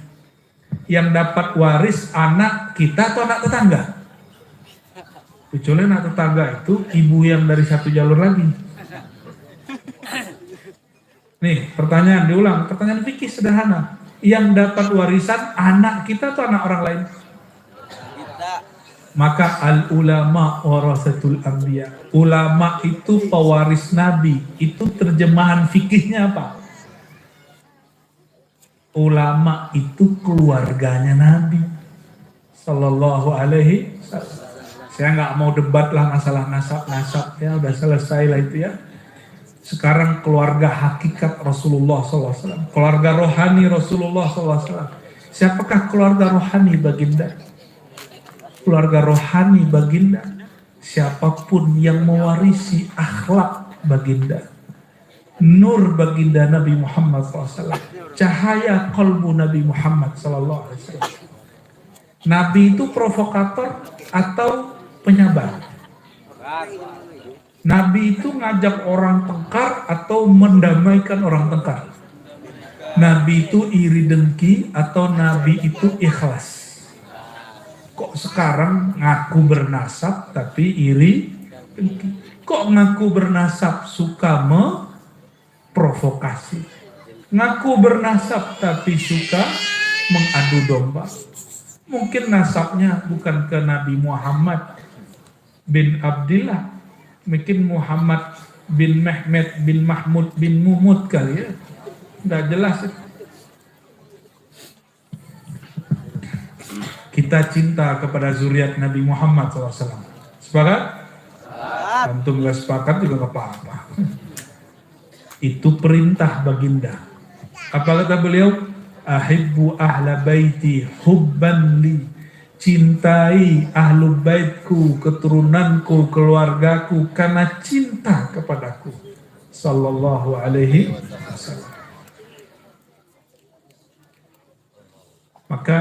Yang dapat waris anak kita atau anak tetangga? Kecuali anak tetangga itu ibu yang dari satu jalur lagi. Nih, pertanyaan diulang, pertanyaan fikih sederhana. Yang dapat warisan anak kita atau anak orang lain? Maka al-ulama warasatul anbiya. Ulama itu pewaris Nabi. Itu terjemahan fikihnya apa? Ulama itu keluarganya Nabi sallallahu alaihi wasallam. Saya nggak mau debat lah masalah nasab ya, udah selesai lah itu ya. Sekarang keluarga hakikat Rasulullah sallallahu alaihi wasallam, keluarga rohani Rasulullah sallallahu alaihi wasallam. Siapakah keluarga rohani baginda? Keluarga rohani baginda, siapapun yang mewarisi akhlak baginda, nur baginda Nabi Muhammad SAW, cahaya kalbu Nabi Muhammad SAW. Nabi itu provokator atau penyabar? Nabi itu ngajak orang tengkar atau mendamaikan orang tengkar? Nabi itu iri dengki atau Nabi itu ikhlas? Kok sekarang ngaku bernasab tapi iri dengki? Kok ngaku bernasab suka memprovokasi? Ngaku bernasab tapi suka mengadu domba? Mungkin nasabnya bukan ke Nabi Muhammad bin Abdillah, mungkin Muhammad bin Mehmet bin Mahmud bin Muhammad kali ya. Nggak jelas. Kita cinta kepada zuriat Nabi Muhammad SAW. Sepakat? Antum nggak sepakat juga nggak apa-apa. Itu perintah baginda. Apa kata beliau? Ahibbu ahla baiti hubban li. Cintai ahlu baitku, keturunanku, keluargaku karena cinta kepadaku. Sallallahu alaihi wasallam. Maka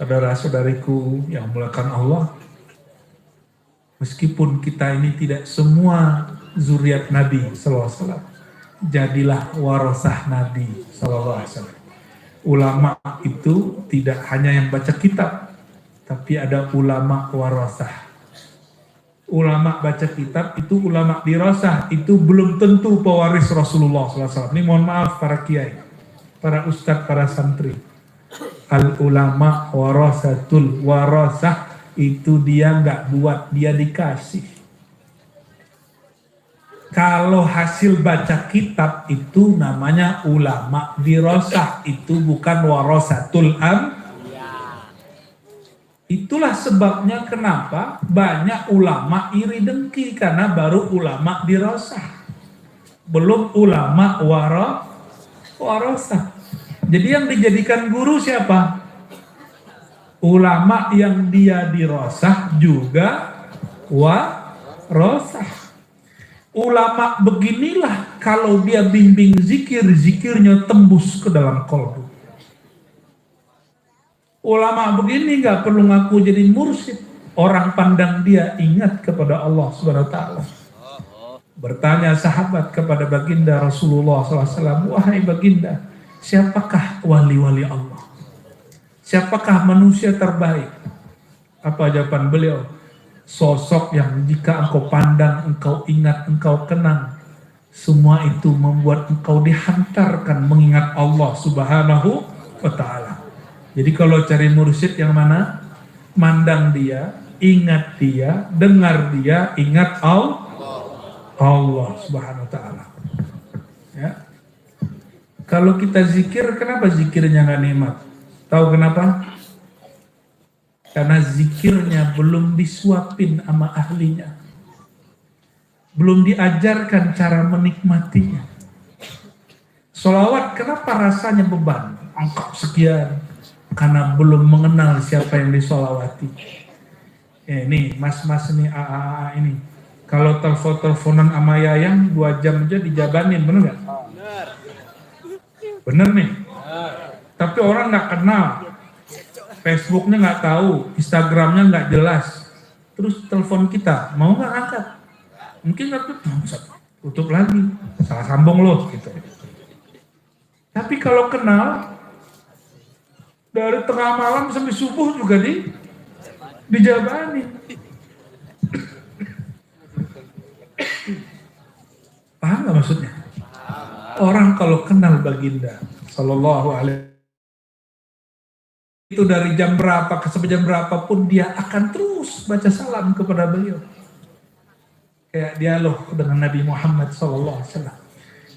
saudara-saudariku yang muliakan Allah, meskipun kita ini tidak semua zuriat Nabi sallallahu alaihi wasallam, jadilah warasah Nabi sallallahu alaihi wasallam. Ulama itu tidak hanya yang baca kitab, tapi ada ulama warasah. Ulama baca kitab itu ulama dirasah, itu belum tentu pewaris Rasulullah SAW. Ini mohon maaf para kiai, para ustadz, para santri. Al ulama warasatul, warasah itu dia nggak buat, dia dikasih. Kalau hasil baca kitab itu namanya ulama dirasah, itu bukan warasatul am. Itulah sebabnya kenapa banyak ulama iri dengki, karena baru ulama dirasah, belum ulama warasah. Jadi yang dijadikan guru siapa? Ulama yang dia dirasah juga warasah. Ulama beginilah kalau dia bimbing zikir, zikirnya tembus ke dalam kolbu. Ulama begini gak perlu ngaku jadi mursyid. Orang pandang dia ingat kepada Allah Subhanahu wa ta'ala. Bertanya sahabat kepada baginda Rasulullah SAW, wahai baginda, siapakah wali-wali Allah? Siapakah manusia terbaik? Apa jawaban beliau? Sosok yang jika engkau pandang, engkau ingat, engkau kenang, semua itu membuat engkau dihantarkan mengingat Allah Subhanahu wa ta'ala. Jadi kalau cari mursyid yang mana? Mandang dia, ingat dia, dengar dia, ingat Allah Subhanahu wa ta'ala. Ya. Kalau kita zikir, kenapa zikirnya nggak nikmat? Tahu kenapa? Karena zikirnya belum disuapin sama ahlinya. Belum diajarkan cara menikmatinya. Sholawat kenapa rasanya beban? Angka sekian. Karena belum mengenal siapa yang disolawati. Ini mas-mas ini AA ini. Kalau telepon-teleponan sama Yayang 2 jam aja dijabanin, bener gak? Bener nih. Tapi orang gak kenal. Facebooknya nggak tahu, Instagramnya nggak jelas, terus telepon kita, mau nggak angkat? Mungkin nggak tutup lagi, salah sambung loh gitu. Tapi kalau kenal, dari tengah malam sampai subuh juga dijabani. Paham nggak maksudnya? Orang kalau kenal baginda, sallallahu alaihi itu dari jam berapa ke sampai jam berapa pun dia akan terus baca salam kepada beliau. Kayak dialog dengan Nabi Muhammad SAW.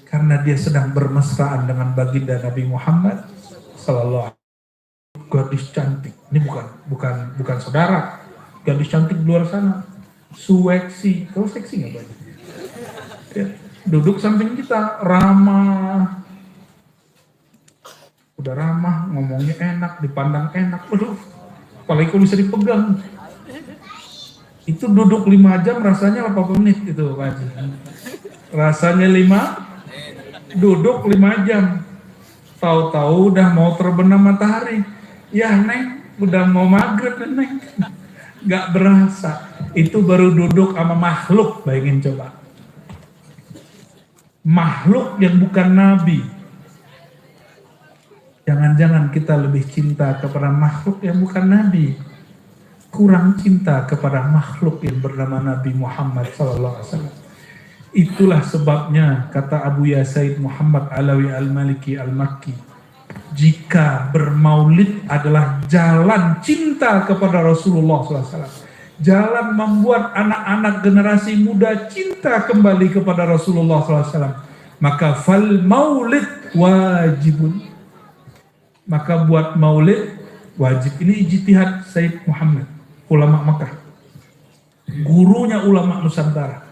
Karena dia sedang bermesraan dengan baginda Nabi Muhammad SAW. Gadis cantik. Ini bukan saudara. Gadis cantik di luar sana. Seksi. Kau seksi nggak banyak? Ya, duduk samping kita, ramah. udah ramah, ngomongnya enak, dipandang enak. Aduh, apalagi kalau bisa dipegang. Itu duduk 5 jam rasanya 80 menit gitu Pak Haji. Rasanya 5, duduk 5 jam. Tahu-tahu udah mau terbenam matahari. Ya Neng, udah mau maghrib Neng. Gak berasa. Itu baru duduk sama makhluk, bayangin coba. Makhluk yang bukan nabi. Jangan-jangan kita lebih cinta kepada makhluk yang bukan nabi, kurang cinta kepada makhluk yang bernama Nabi Muhammad SAW. Itulah sebabnya kata Abu Yasaid Muhammad Alawi Al-Maliki Al-Makki, jika bermaulid adalah jalan cinta kepada Rasulullah SAW, jalan membuat anak-anak generasi muda cinta kembali kepada Rasulullah SAW, maka fal maulid wajibun, maka buat maulid wajib. Ini ijtihad Said Muhammad, ulama Makkah, gurunya ulama Nusantara.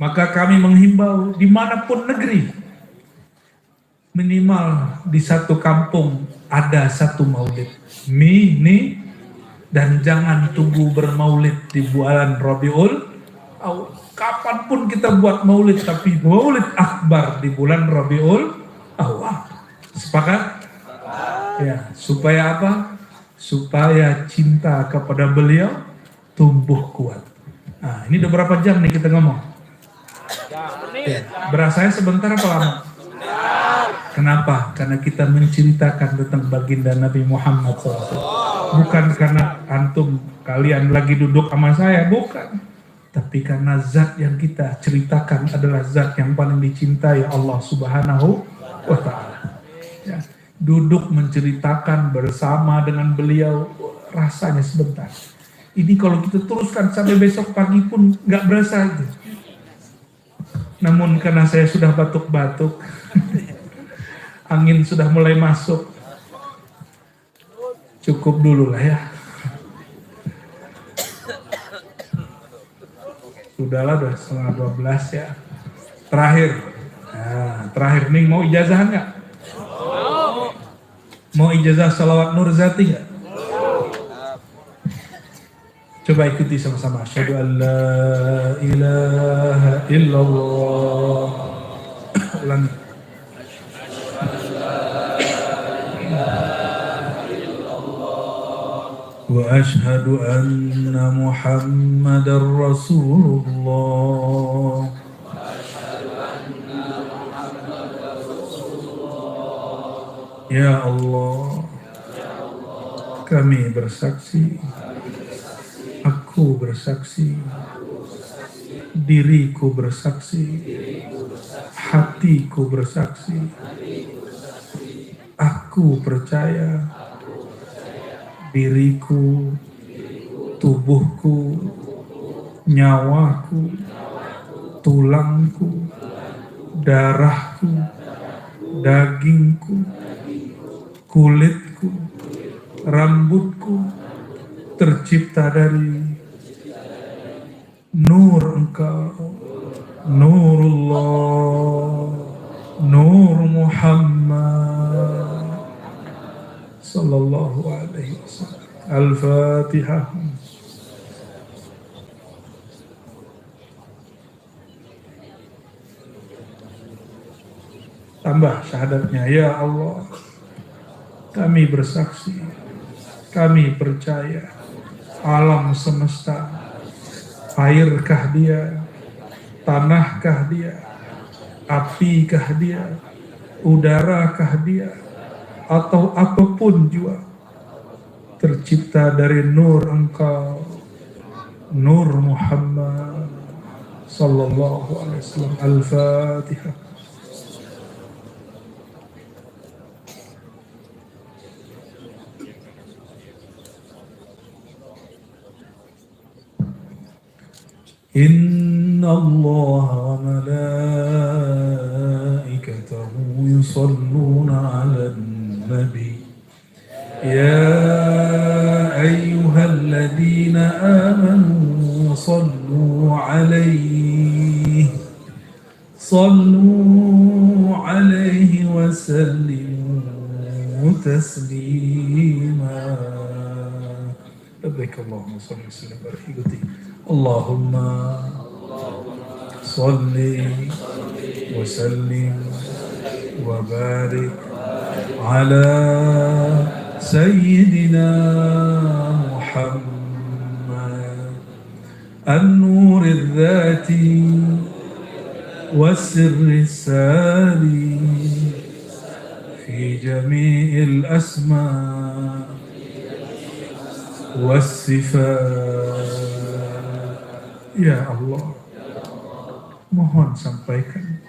Maka kami menghimbau dimanapun negeri, minimal di satu kampung ada satu maulid mini, dan jangan tunggu bermaulid di bulan Rabiul Awal. Kapanpun kita buat maulid, tapi maulid akbar di bulan Rabiul Awal. Sepakat? Ya, supaya apa? Supaya cinta kepada beliau tumbuh kuat. Nah, ini udah berapa jam nih kita ngomong? Ya, berasanya sebentar apa lama? Kenapa? Karena kita menceritakan tentang baginda Nabi Muhammad SAW. Bukan karena kalian lagi duduk sama saya, bukan. Tapi karena zat yang kita ceritakan adalah zat yang paling dicintai Allah Subhanahu wa Ta'ala. Ya, duduk menceritakan bersama dengan beliau rasanya sebentar. Ini kalau kita teruskan sampai besok pagi pun nggak berasa itu. Namun karena saya sudah batuk-batuk, angin sudah mulai masuk, cukup dulu lah ya. Sudahlah, udah 11:30 ya. Terakhir, nah, terakhir nih, mau ijazah nggak? Mau ijazah salawat Nur Zati nggak? Coba ikuti sama-sama. Asyhadu an la ilaha illallah. Ulangi. Wa asyhadu anna Muhammadar Rasulullah. Ya Allah, kami bersaksi, aku bersaksi, diriku bersaksi, hatiku bersaksi, aku percaya, diriku, tubuhku, nyawaku, tulangku, darahku, dagingku, kulitku, rambutku tercipta dari nur Engkau, Nurullah, Nur Muhammad sallallahu alaihi wasallam. Al-Fatihah. Tambah syahadatnya. Ya Allah, kami bersaksi, kami percaya alam semesta, airkah dia, tanahkah dia, apikah dia, udarakah dia, atau apapun juga tercipta dari nur Engkau, Nur Muhammad sallallahu alaihi wasallam. Al-Fatihah. Inna Allah wa malaikatahu yusalluna ala nabi ya ayyuhalladzina amanu sallu alaihi wa sallimu تسليما لبيك اللهم صل وسلم وبارك اللهم صل وسلم وبارك على سيدنا محمد النور الذاتي والسر الساري في جميع الأسماء والصفات. Ya Allah, mohon sampaikan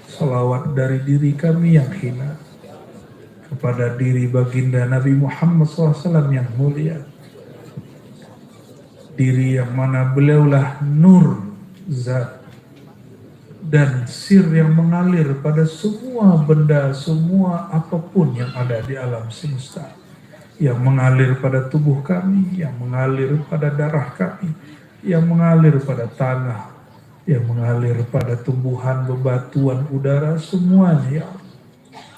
salawat dari diri kami yang hina kepada diri baginda Nabi Muhammad SAW yang mulia, diri yang mana beliaulah nur zat dan sir yang mengalir pada semua benda, semua apapun yang ada di alam semesta, yang mengalir pada tubuh kami, yang mengalir pada darah kami, yang mengalir pada tanah, yang mengalir pada tumbuhan, bebatuan, udara, semuanya ya Allah.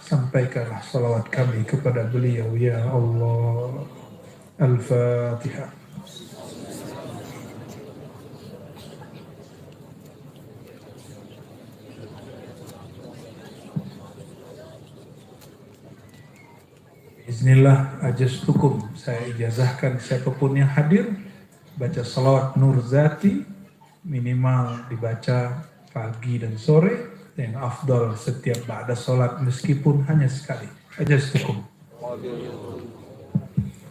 Sampaikanlah salawat kami kepada beliau ya Allah. Al-Fatihah. Bismillah, ajastukum, saya ijazahkan siapapun yang hadir baca salawat nur zati minimal dibaca pagi dan sore, yang afdal setiap ba'da salat meskipun hanya sekali. Ajastukum.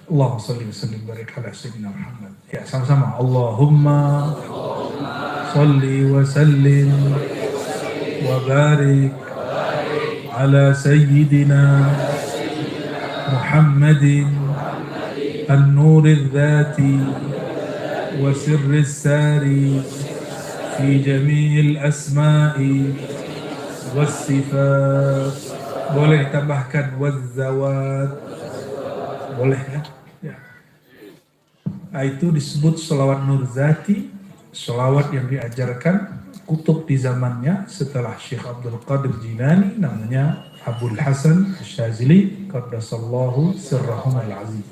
Allahumma salli wa sallim barik ala sayyidina Muhammad. Ya, sama-sama. Allahumma salli wa sallim wa barik ala sayyidina Muhammadin an-nur al-dhati wa sirr al-sari fi jami' al-asma' was-sifat. Boleh tambahkan waz-zawat. Boleh ya? Ya. Nah, itu disebut sholawat nur zati, sholawat yang diajarkan kutub di zamannya setelah Syekh Abdul Qadir Jilani, namanya Abul Hasan Asyazili qaddasallahu sirrahum al-azim.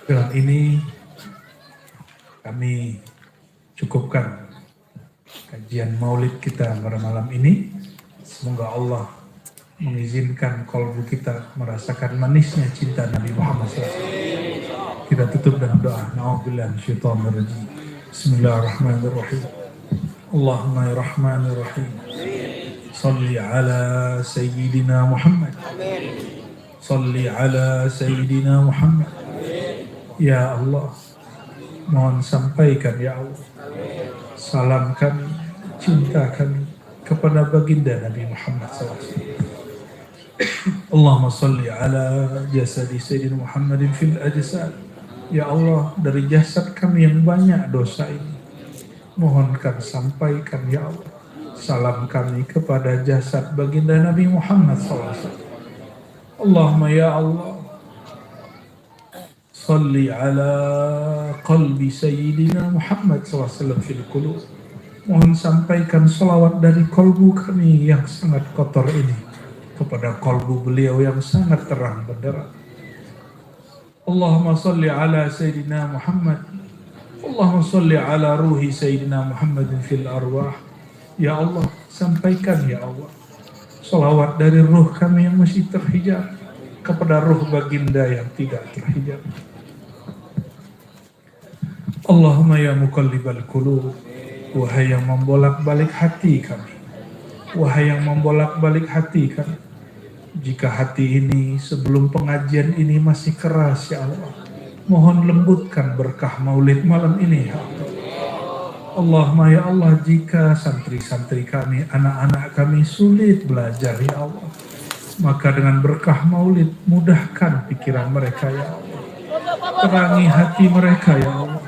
Dengan ini kami cukupkan kajian maulid kita pada malam ini. Semoga Allah mengizinkan kalbu kita merasakan manisnya cinta Nabi Muhammad SAW. Kita tutup dengan doa. Na'udzubillahi minasyaitonir rajim. Bismillahirrahmanirrahim. Allahumma ya Rahmanir Rahim. Salli ala Sayyidina Muhammad. Salli ala Sayyidina Muhammad. Ya Allah, mohon sampaikan ya Allah salam kami, cinta kami kepada baginda Nabi Muhammad SAW. Allahumma salli ala jasadi Sayyidina Muhammadin fil ajsad. Ya Allah, dari jasad kami yang banyak dosa ini, mohonkan sampaikan ya Allah salam kami kepada jasad baginda Nabi Muhammad SAW. Allahumma ya Allah, salli ala qalbi Sayyidina Muhammad SAW fil qulub. Mohon sampaikan salawat dari kalbu kami yang sangat kotor ini kepada kalbu beliau yang sangat terang benderang. Allahumma salli ala Sayyidina Muhammad. Allahumma salli ala ruhi Sayyidina Muhammadin fil arwah. Ya Allah, sampaikan ya Allah salawat dari ruh kami yang masih terhijab kepada ruh baginda yang tidak terhijab. Allahumma ya muqallibal qulub, wahai yang membolak-balik hati kami, wahai yang membolak-balik hati kami, jika hati ini sebelum pengajian ini masih keras ya Allah, mohon lembutkan berkah maulid malam ini ya Allah. Allahumma ya Allah, jika santri-santri kami, anak-anak kami sulit belajar ya Allah, maka dengan berkah maulid mudahkan pikiran mereka ya Allah, terangi hati mereka ya Allah.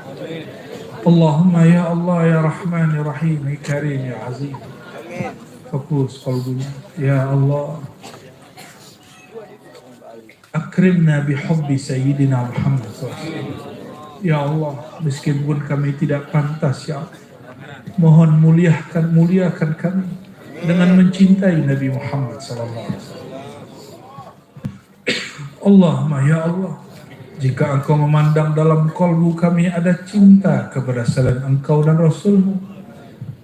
Allahumma ya Allah ya Rahman ya Rahim ya Karim ya Aziz, fokus qalbunya ya Allah. Akrimna bihubbi Sayyidina Muhammad SAW. Ya Allah, meskipun kami tidak pantas ya Allah, mohon muliakan kami dengan mencintai Nabi Muhammad SAW. Allahumma ya Allah, jika Engkau memandang dalam kalbu kami ada cinta kepada selain Engkau dan Rasulmu,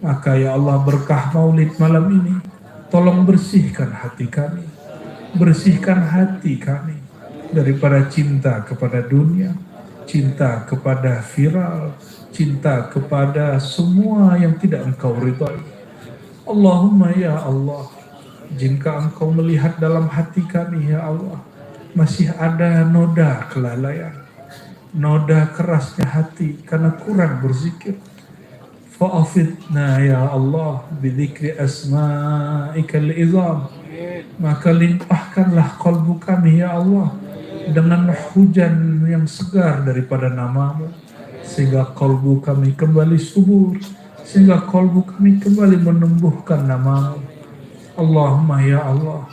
maka ya Allah berkah maulid malam ini, tolong bersihkan hati kami, bersihkan hati kami daripada cinta kepada dunia, cinta kepada viral, cinta kepada semua yang tidak Engkau ridhai. Allahumma ya Allah, jika Engkau melihat dalam hati kami ya Allah, masih ada noda kelalaian, noda kerasnya hati karena kurang berzikir, fa'afidna ya Allah bidzikri asma'ikal izam, maka limpahkanlah kalbu kami ya Allah dengan hujan yang segar daripada namamu, sehingga kalbu kami kembali subur, sehingga kalbu kami kembali menumbuhkan namamu. Allahumma ya Allah,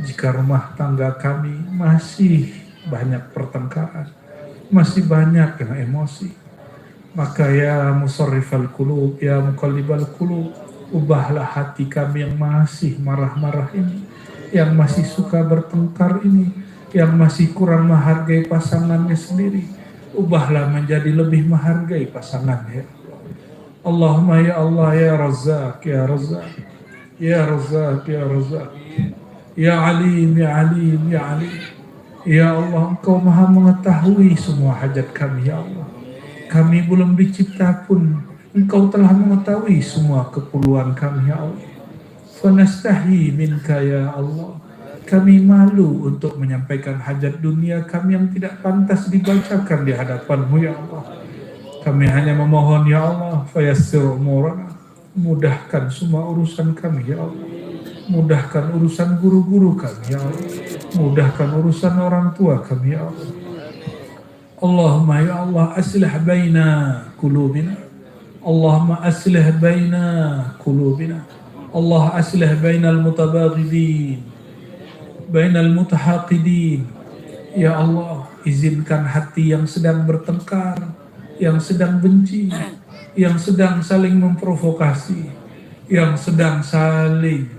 jika rumah tangga kami masih banyak pertengkaran, masih banyak yang emosi, maka ya musarrifal qulub, ya muqallibal qulub, ubahlah hati kami yang masih marah-marah ini, yang masih suka bertengkar ini, yang masih kurang menghargai pasangannya sendiri, ubahlah menjadi lebih menghargai pasangannya. Allahumma ya Allah ya Razzaq ya Razzaq ya Razzaq ya Razzaq ya Alim ya Alim ya Alim, ya Allah Engkau maha mengetahui semua hajat kami ya Allah. Kami belum dicipta pun Engkau telah mengetahui semua keperluan kami ya Allah. Fanastahi minka ya Allah, kami malu untuk menyampaikan hajat dunia kami yang tidak pantas dibacakan di hadapan-Mu ya Allah. Kami hanya memohon ya Allah, fayassir umurana, mudahkan semua urusan kami ya Allah. Mudahkan urusan guru-guru kami ya Allah. Mudahkan urusan orang tua kami ya Allah. Allahumma ya Allah aslih baina qulubina. Allahumma aslih baina qulubina. Allah aslih bainal mutabaghidin, bainal mutahaqidin. Ya Allah, izinkan hati yang sedang bertengkar, yang sedang benci, yang sedang saling memprovokasi, yang sedang saling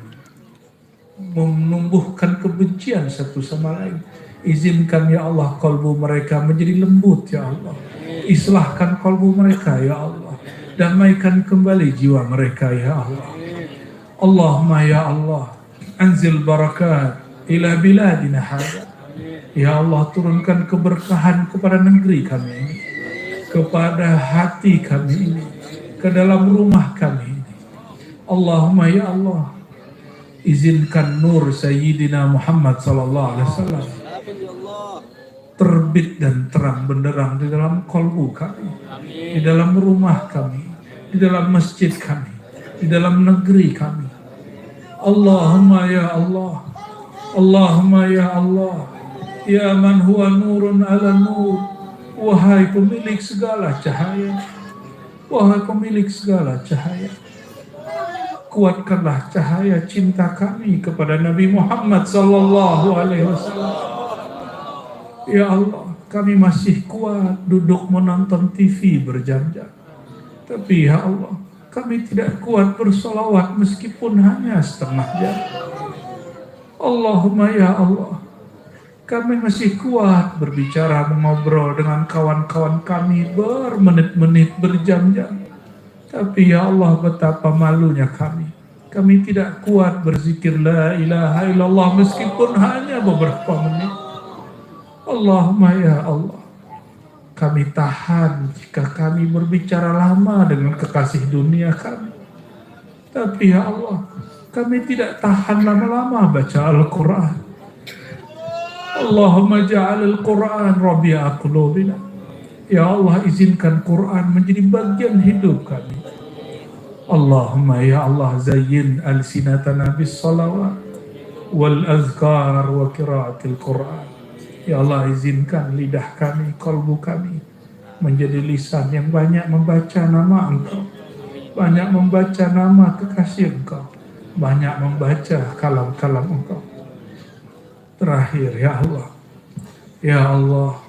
menumbuhkan kebencian satu sama lain, izinkan ya Allah kalbu mereka menjadi lembut ya Allah. Islahkan kalbu mereka ya Allah. Damaikan kembali jiwa mereka ya Allah. Allahumma ya Allah, anzil barakat ila biladina hadha. Ya Allah, turunkan keberkahan kepada negeri kami ini, kepada hati kami ini, ke dalam rumah kami ini. Allahumma ya Allah, izinkan nur Sayyidina Muhammad sallallahu alaihi wasallam terbit dan terang benderang di dalam kalbu kami, di dalam rumah kami, di dalam masjid kami, di dalam negeri kami. Allahumma ya Allah, Allahumma ya Allah, ya man huwa nurun ala nur, wahai pemilik segala cahaya, wahai pemilik segala cahaya, kuatkanlah cahaya cinta kami kepada Nabi Muhammad sallallahu alaihi wasallam. Ya Allah, kami masih kuat duduk menonton TV berjam-jam, tapi ya Allah, kami tidak kuat bersolawat meskipun hanya setengah jam. Allahumma ya Allah, kami masih kuat berbicara, mengobrol dengan kawan-kawan kami bermenit-menit, berjam-jam. Tapi ya Allah, betapa malunya kami. Kami tidak kuat berzikir la ilaha illallah meskipun hanya beberapa menit. Allahumma ya Allah, kami tahan jika kami berbicara lama dengan kekasih dunia kami. Tapi ya Allah, kami tidak tahan lama-lama baca Al-Quran. Allahumma ja'al Al-Quran rabi'a qulubina. Ya Allah, izinkan Quran menjadi bagian hidup kami. Allahumma ya Allah, zayyin alsinatana bis salawat wal azkar wa qiraatil Quran. Ya Allah, izinkan lidah kami, kalbu kami menjadi lisan yang banyak membaca nama Engkau, banyak membaca nama kekasih Engkau, banyak membaca kalam-kalam Engkau. Terakhir ya Allah, ya Allah,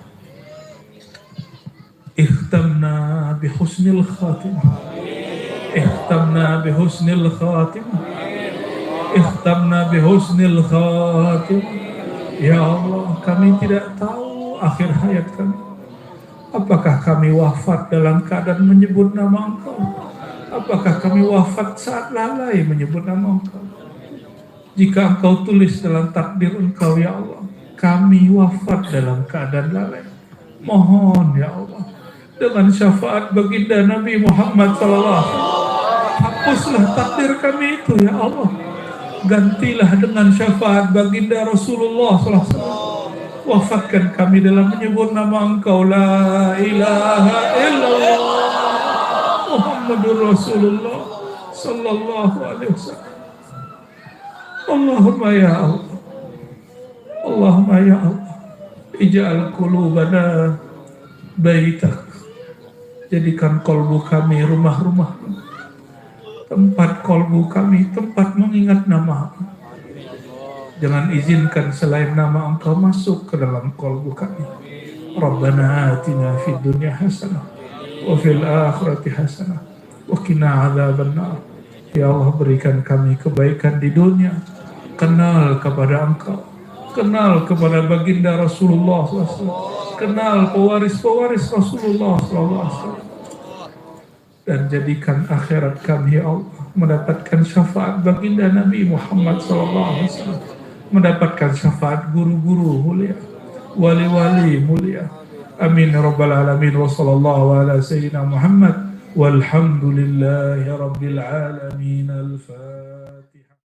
ikhtamna bihusnil khatimah, ikhtamna bihusnil khatimah, ikhtamna bihusnil khatimah. Ya Allah, kami tidak tahu akhir hayat kami. Apakah kami wafat dalam keadaan menyebut nama Engkau? Apakah kami wafat saat lalai menyebut nama Engkau? Jika Engkau tulis dalam takdir Engkau, ya Allah, kami wafat dalam keadaan lalai, mohon ya Allah, dengan syafaat baginda Nabi Muhammad SAW, hapuslah takdir kami itu ya Allah. Gantilah dengan syafaat baginda Rasulullah SAW. Wafatkan kami dalam menyebut nama Engkau, la ilaha illallah Muhammadur Rasulullah sallallahu alaihi wasallam. Allahumma ya Allah, Allahumma ya Allah, ij'al qulubana baitak. Jadikan kolbu kami rumah-rumah, tempat kolbu kami, tempat mengingat nama. Jangan izinkan selain nama Engkau masuk ke dalam kolbu kami. Rabbana atina fid dunya hasanah wa fil akhirati hasanah wa qina adzabannar. Ya Allah, berikan kami kebaikan di dunia, kenal kepada Engkau, kenal kepada baginda Rasulullah SAW, kenal pewaris-pewaris Rasulullah SAW, dan jadikan akhirat kami ya Allah mendapatkan syafaat baginda Nabi Muhammad SAW, mendapatkan syafaat guru-guru mulia, wali-wali mulia. Amin ya rabbal alamin. Wa sallallahu ala sayyidina Muhammad walhamdulillahi rabbil alamin. Al-Fatihah.